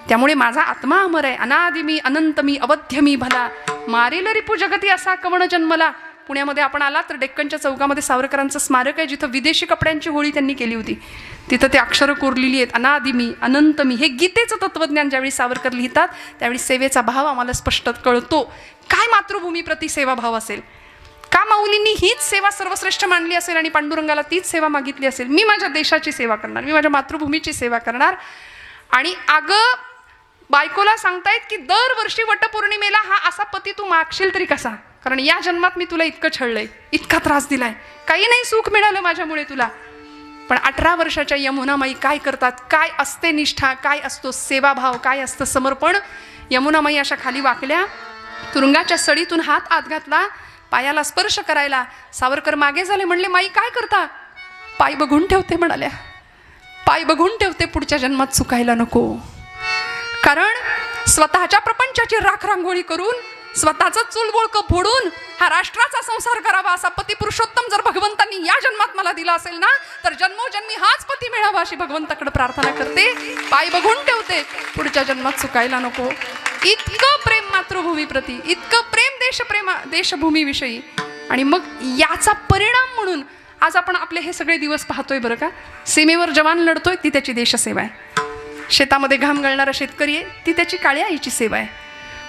त्यामुळे माझा आत्मा अमर आहे. अनादि मी, अनंत मी, अवध्य मी भला, मारेल रिपू जगती असा कवण जन्मला. पुण्यामध्ये आपण आला तर डेक्कनच्या चौकामध्ये सावरकरांचं स्मारक आहे, जिथं विदेशी कपड्यांची होळी त्यांनी केली होती. तिथं ते अक्षरं कोरलेली आहेत, अनादि मी, अनंत मी. हे गीतेचं तत्त्वज्ञान ज्यावेळी सावरकर लिहितात त्यावेळी सेवेचा भाव आम्हाला स्पष्ट कळतो. काय मातृभूमीप्रती सेवाभाव असेल, का माऊलींनी हीच सेवा सर्वश्रेष्ठ मानली असेल आणि पांडुरंगाला तीच सेवा मागितली असेल. मी माझ्या देशाची सेवा करणार, मी माझ्या मातृभूमीची सेवा करणार. आणि अगं बायकोला सांगतायत की दरवर्षी वटपौर्णिमेला हा असा पती तू मागशील तरी कसा, कारण या जन्मात मी तुला इतकं छळलंय, इतका त्रास दिलाय, काही नाही सुख मिळालं माझ्यामुळे तुला. पण 18 वर्षाच्या यमुनामाई काय करतात, काय असते निष्ठा, काय असतो सेवाभाव, काय असतं समर्पण. यमुनामाई अशा खाली वाकल्या, तुरुंगाच्या सडीतून हात आत घातला, पायाला स्पर्श करायला. सावरकर मागे झाले, म्हणले माई काय करता. पाय बघून ठेवते म्हणाल्या, पाय बघून ठेवते, पुढच्या जन्मात चुकायला नको. कारण स्वतःच्या प्रपंचाची राखरांगोळी करून, स्वतःचं चुलबुळकं फोडून हा राष्ट्राचा संसार करावा असा पती पुरुषोत्तम जर भगवंतांनी या जन्मात मला दिला असेल ना, तर जन्मोजन्मी हाच पती मिळावा अशी भगवंताकडे प्रार्थना करते. पाय बघून ठेवते, पुढच्या जन्मात चुकायला नको. इतकं प्रेम मातृभूमीप्रती, इतकं प्रेम देशभूमीविषयी. आणि मग याचा परिणाम म्हणून आज आपण आपले हे सगळे दिवस पाहतोय बरं का. सीमेवर जवान लढतोय, ती त्याची देशसेवा आहे. शेतामध्ये घाम गळणारा शेतकरी आहे, ती त्याची काळ्या आईची सेवा आहे.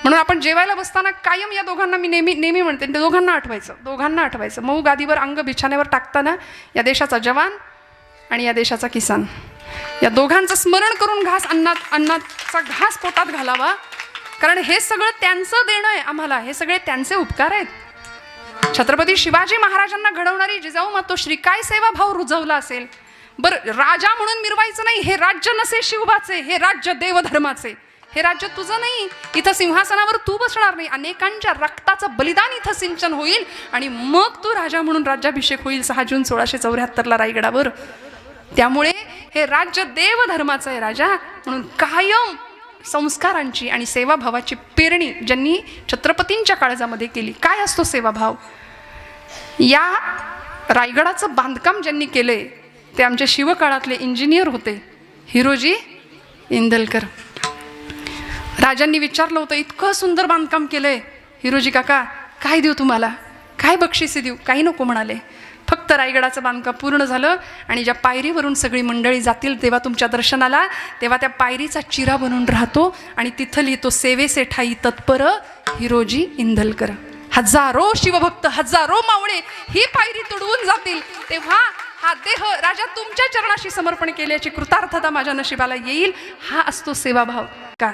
म्हणून आपण जेवायला बसताना कायम या दोघांना मी नेहमी म्हणते, दोघांना आठवायचं. मऊ गादीवर अंग बिछाण्यावर टाकताना या देशाचा जवान आणि या देशाचा किसान, या दोघांचं स्मरण करून अन्नाचा घास पोटात घालावा. कारण हे सगळं त्यांचं देणं आहे आम्हाला, हे सगळे त्यांचे उपकार आहेत. छत्रपती शिवाजी महाराजांना घडवणारी जिजाऊ मातोश्री काय सेवाभाव रुजवला असेल. बरं, राजा म्हणून मिरवायचं नाही, हे राज्य नसे शिवबाचे, हे राज्य देवधर्माचे, हे राज्य तुझं नाही. इथं सिंहासनावर तू बसणार नाही, अनेकांच्या रक्ताचं बलिदान इथं सिंचन होईल आणि मग तू राजा म्हणून राज्याभिषेक होईल 6 जून 1674 रायगडावर. त्यामुळे हे राज्य देवधर्माचं आहे राजा. म्हणून कायम संस्कारांची आणि सेवाभावाची पेरणी ज्यांनी छत्रपतींच्या काळजामध्ये केली. काय असतो सेवाभाव. या रायगडाचं बांधकाम ज्यांनी केलंय ते आमच्या शिवकाळातले इंजिनियर होते, हिरोजी इंदलकर. राजांनी विचारलं होतं, इतकं सुंदर बांधकाम केलंय हिरोजी काका, काय देऊ तुम्हाला, काय बक्षिसे देऊ. काही नको म्हणाले, फक्त रायगडाचं बांधकाम पूर्ण झालं आणि ज्या पायरीवरून सगळी मंडळी जातील तेव्हा तुमच्या दर्शनाला, तेव्हा त्या पायरीचा चिरा बनून राहतो आणि तिथं लिहितो सेवेसे ठाई तत्पर हिरोजी इंदलकर. हजारो शिवभक्त, हजारो मावळे ही पायरी तुडवून जातील, तेव्हा हा देह राजा तुमच्या चरणाशी समर्पण केल्याची कृतार्थता माझ्या नशिबाला येईल. हा असतो सेवाभाव का.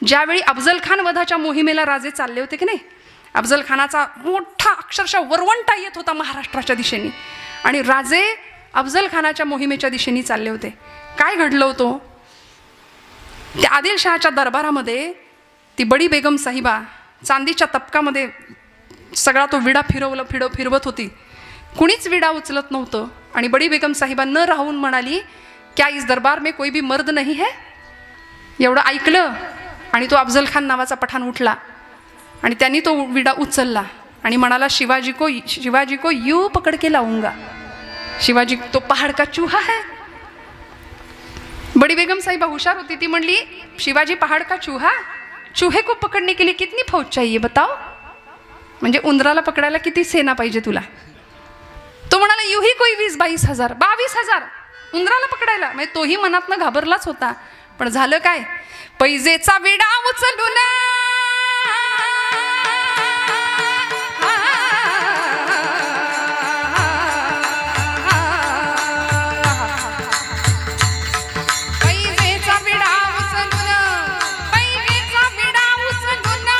ज्यावेळी अफजल खान वधाच्या मोहिमेला राजे चालले होते की नाही, अफजल खानाचा मोठा अक्षरशः वरवंटा येत होता महाराष्ट्राच्या दिशेने आणि राजे अफजल खानाच्या मोहिमेच्या दिशेने चालले होते. काय घडलं होतं, त्या आदिलशहाच्या दरबारामध्ये ती बडी बेगम साहिबा चांदीच्या तपकामध्ये सगळा तो विडा फिरवत होती. कुणीच विडा उचलत नव्हतं आणि बडी बेगम साहिबा न राहून म्हणाली, क्या इस दरबार में कोई भी मर्द नहीं है. एवढं ऐकलं आणि तो अफजल खान नावाचा पठाण उठला आणि त्यांनी तो विडा उचलला आणि म्हणाला, शिवाजी को यू पकड के लाऊंगा. शिवाजी तो पहाड़ का चूहा है. बड़ी बेगम साहिबा हुशार होती, ती म्हणली, शिवाजी पहाड़ का चूहा, चूहे को पकड़ने के लिए कितनी फौज चाहिए बताओ. म्हणजे उंदराला पकडायला किती सेना पाहिजे तुला. तो म्हणाला, युही कोई 20-22 हजार, 22,000 उंदराला पकडायला. म्हणजे तोही मनातनं घाबरलाच होता. पण झालं काय, पैजेचा विडा उचलून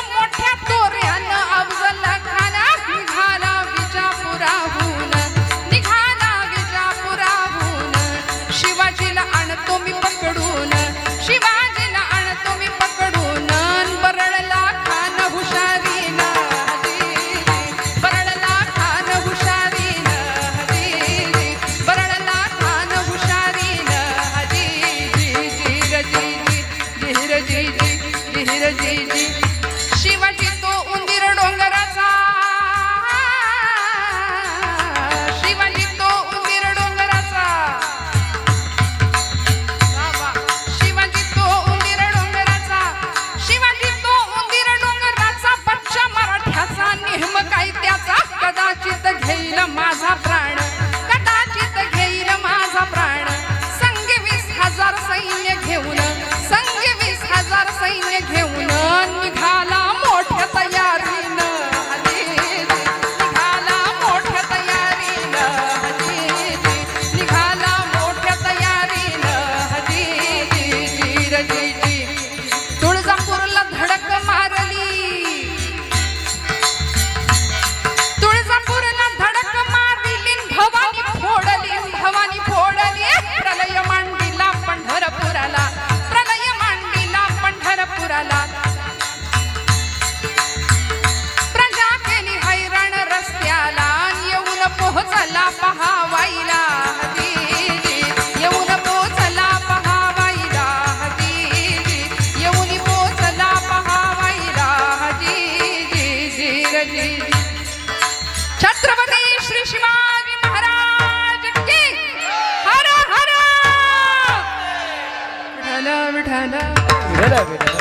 मोठ्या तोऱ्यानं अफजल खान निघाला विजापुराहून. शिवाजीला आणतो मी पकडून, शिवाजीला आणतो मी पकडून. बरं पोचला पहावाईला हतीजी, येऊन पोचला पहावाईला हतीजी, येऊन पोचला पहावाईला हतीजी रजी. छत्रपती श्री शिवाजी महाराज की हर हर विठ्ठल विठ्ठल.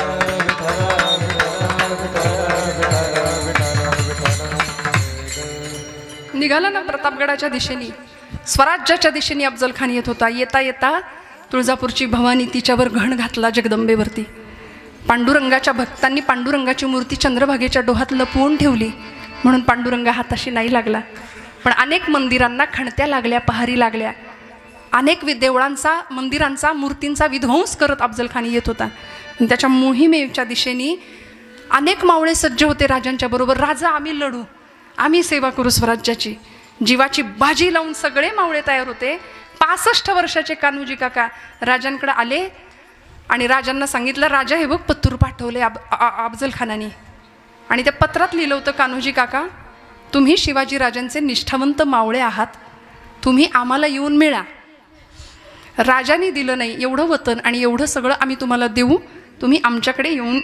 निघाला ना प्रतापगडाच्या दिशेने, स्वराज्याच्या दिशेने अफजल खान येत होता. येता येता तुळजापूरची भवानी तिच्यावर घण घातला जगदंबेवरती. पांडुरंगाच्या भक्तांनी पांडुरंगाची मूर्ती चंद्रभागेच्या डोहात लपवून ठेवली म्हणून पांडुरंग हाताशी नाही लागला. पण अनेक मंदिरांना खणत्या लागल्या, पहारी लागल्या. अनेक देवळांचा, मंदिरांचा, मूर्तींचा विध्वंस करत अफजल खान येत होता. आणि त्याच्या मोहिमेच्या दिशेने अनेक मावळे सज्ज होते राजांच्या बरोबर. राजा आम्ही लढू, आम्ही सेवा करू स्वराज्याची. जीवाची बाजी लावून सगळे मावळे तयार होते. 65 वर्षाचे कान्होजी काका राजांकडे आले आणि राजांना सांगितलं, राजा हे बघ पत्तूर पाठवले अफजल खानाने. आणि त्या पत्रात लिहिलं होतं, कान्होजी काका तुम्ही शिवाजी राजांचे निष्ठावंत मावळे आहात, तुम्ही आम्हाला येऊन मिळा. राजाने दिलं नाही एवढं वतन आणि एवढं सगळं आम्ही तुम्हाला देऊ, तुम्ही आमच्याकडे येऊन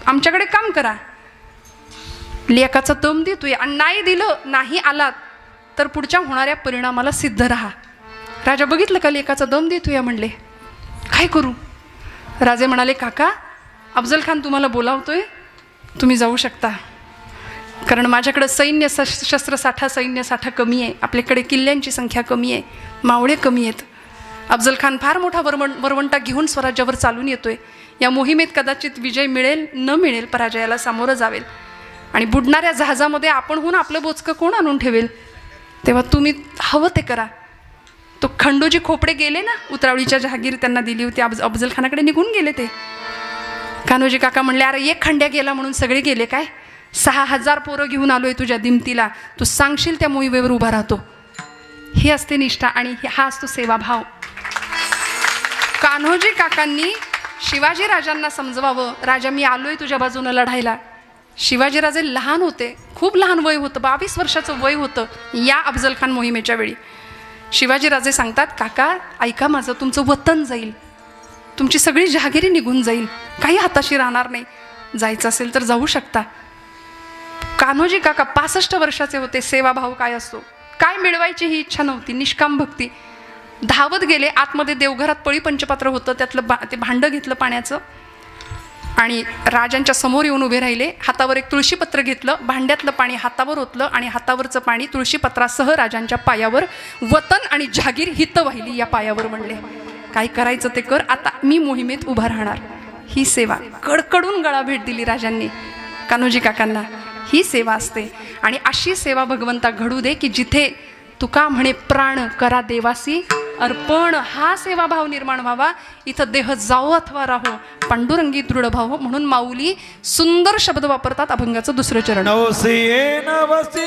आमच्याकडे काम करा. लेकाचा दम देतोय आणि नाही दिलं, नाही आलात तर पुढच्या होणाऱ्या परिणामाला सिद्ध राहा. राजा बघितलं का लेकाचा दम देतोय म्हणले, काय करू? राजे म्हणाले, काका अफजल खान तुम्हाला बोलावतोय, तुम्ही जाऊ शकता. कारण माझ्याकडं शस्त्रसाठा सैन्यसाठा कमी आहे, आपल्याकडे किल्ल्यांची संख्या कमी आहे, मावळे कमी आहेत. अफजल खान फार मोठा वरवंटा घेऊन स्वराज्यावर चालून येतोय. या मोहिमेत कदाचित विजय मिळेल न मिळेल, पराजयाला सामोरं जावेल. आणि बुडणाऱ्या जहाजामध्ये आपणहून आपलं बोचकं कोण आणून ठेवेल? तेव्हा तुम्ही हवं ते करा. तो खंडोजी खोपडे गेले ना, उतरावळीच्या जहागीर त्यांना दिली होती, अफजल खानाकडे निघून गेले ते. कान्होजी काका म्हणले, अरे एक खंड्या गेला म्हणून सगळे गेले काय? 6000 पोरं घेऊन आलोय तुझ्या दिमतीला, तू सांगशील त्या मोहिमेवर उभा राहतो. ही असते निष्ठा आणि हा असतो सेवाभाव. कान्होजी काकांनी शिवाजी राजांना समजवावं, राजा मी आलोय तुझ्या बाजूनं लढायला. शिवाजीराजे लहान होते, खूप लहान वय होतं, 22 वर्षाचं वय होतं या अफजल खान मोहिमेच्या वेळी. शिवाजीराजे सांगतात, काका ऐका माझं, तुमचं वतन जाईल, तुमची सगळी जहागिरी निघून जाईल, काही हाताशी राहणार नाही, जायचं असेल तर जाऊ शकता. कान्होजी काका 65 वर्षाचे होते. सेवाभाव काय असतो, काय मिळवायची ही इच्छा नव्हती, निष्काम भक्ती. धावत गेले आतमध्ये, देवघरात पळी पंचपात्र होतं, त्यातलं ते भांडं घेतलं पाण्याचं आणि राजांच्या समोर येऊन उभे राहिले. हातावर एक तुळशीपत्र घेतलं, भांड्यातलं पाणी हातावर ओतलं आणि हातावरचं पाणी तुळशीपत्रासह राजांच्या पायावर, वतन आणि जहागीर हित वाहिली या पायावर. म्हणले, काय करायचं ते कर, आता मी मोहिमेत उभा राहणार. ही सेवा, कडकडून गळा भेट दिली राजांनी कान्होजी काकांना. ही सेवा असते आणि अशी सेवा भगवंता घडू दे की जिथे तुका म्हणे प्राण करा देवासी अर्पण, हा सेवाभाव निर्माण व्हावा. इथं देह जाओ अथवा राहो, पांडुरंगी दृढ भाव. म्हणून माऊली सुंदर शब्द वापरतात अभंगाचं दुसरं चरण. नवसी नवसी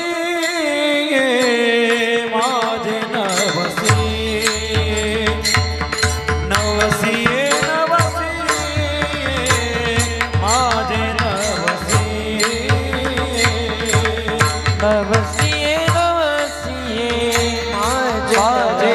माझे नवसी, नवसी नवसी माझे नवसी, नवसी नवसी माझे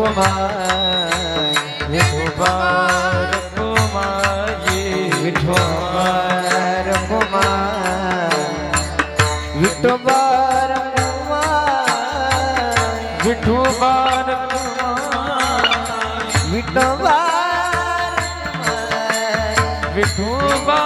रखुमाई विठोबा रखुमाई विठोबा रखुमाई विठोबा रखुमाई विठोबा रखुमाई विठोबा विठोबा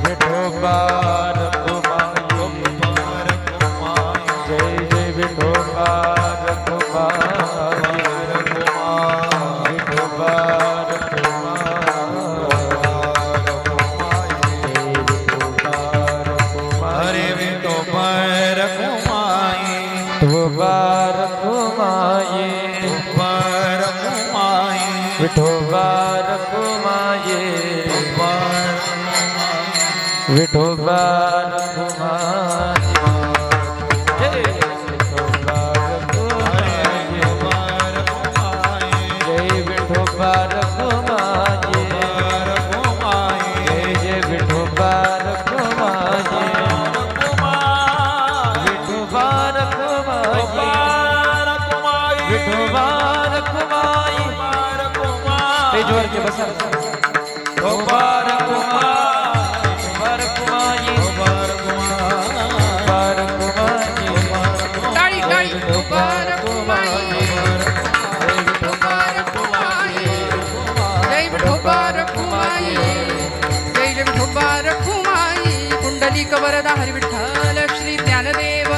विठोबा रखुमाई विठोबा रखुमाई जय जय विठोबा रखुमाई विठोबा रखुमाई विठोबा रखुमाई विठोबा रखुमाई विठोबा रखुमाई विठोबा रखुमाई जय विठोबा रखुमाई जय विठोबा रखुमाई जय जय विठोबा रखुमाई विठोबा रखुमाई विठोबा रखुमाई जोर के बसा टाळी टाळी जय विठोबा रखुमाई जय जय विठोबा रखुमाई कुंडलिक वरदा हरी विठ्ठल श्री ज्ञानदेव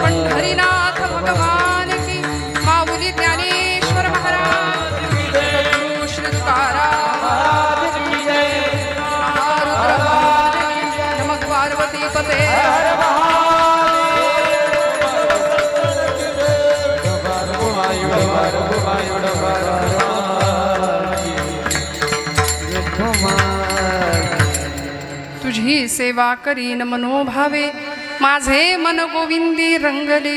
पंढरीनाथ भगवान की माऊली ज्ञानेश्वर महाराज सद्गुरु श्री तुकाराम महारुद्र महाराज की नमः पार्वती पते तुझी सेवा करीन मनोभावे माझे मन गोविंदी रंगले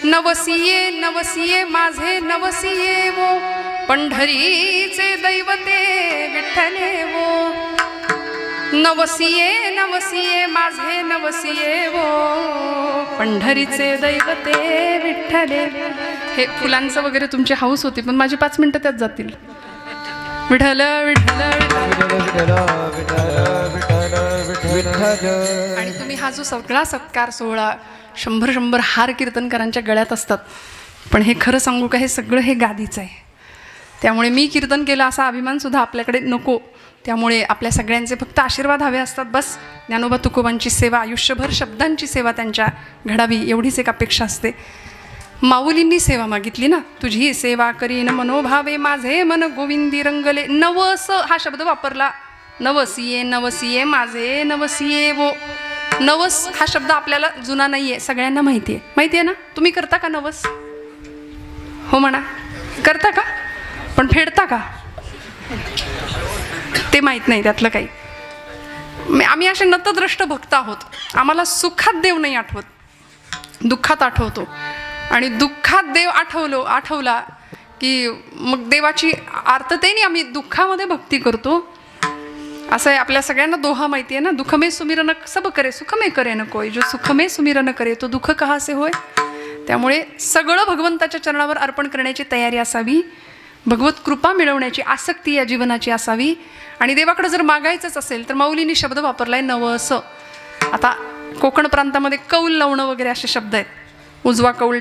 नवसिये नवसिये माझे नवसिये वो पंढरीचे दैवते विठ्ठले वो नवसिये नवसिये माझे नवसिये वो पंढरीचे दैवते विठ्ठले. हे फुलांचं वगैरे तुमची हाऊस होती पण माझी 5 मिनिटं त्यात जातील. विठ्ठल विठ्ठल आणि तुम्ही हा जो सगळा सत्कार सोहळा 100 हार कीर्तनकारांच्या गळ्यात असतात पण हे खरं सांगू का हे सगळं हे गादीचं आहे. त्यामुळे मी कीर्तन केलं असा अभिमान सुद्धा आपल्याकडे नको. त्यामुळे आपल्या सगळ्यांचे फक्त आशीर्वाद हवे असतात बस. ज्ञानोबा तुकोबांची सेवा आयुष्यभर शब्दांची सेवा त्यांच्या घडावी एवढीच एक अपेक्षा असते. माऊलींनी सेवा मागितली ना, तुझी सेवा करीन मनोभावे माझे मन गोविंदी रंगले. नवस हा शब्द वापरला. नवसिये नवसिये माझे नवसिये वो. नवस हा शब्द आपल्याला जुना नाही आहे, सगळ्यांना माहिती आहे. माहिती आहे ना? तुम्ही करता का नवस? हो म्हणा. करता का? पण फेडता का? ते माहीत नाही त्यातलं काही. आम्ही असे नतद्रष्ट भक्त आहोत. आम्हाला सुखात देव नाही आठवत, दुःखात आठवतो. आणि दुःखात देव आठवला की मग देवाची आर्ततेने आम्ही दुःखामध्ये भक्ती करतो. असं आहे. आपल्या सगळ्यांना दोहा माहिती आहे ना, दुःख में सुमिरन सब करे सुख में करे न कोई. जो सुख में सुमिरन करे तो दुःख कहासे होय. त्यामुळे सगळं भगवंताच्या चरणावर अर्पण करण्याची तयारी असावी. भगवत कृपा मिळवण्याची आसक्ती या जीवनाची असावी. आणि देवाकडे जर मागायचंच असेल तर माऊलींनी शब्द वापरलाय नवस. आता कोकण प्रांतामध्ये कौल लावणं वगैरे असे शब्द आहेत. उजवा कौल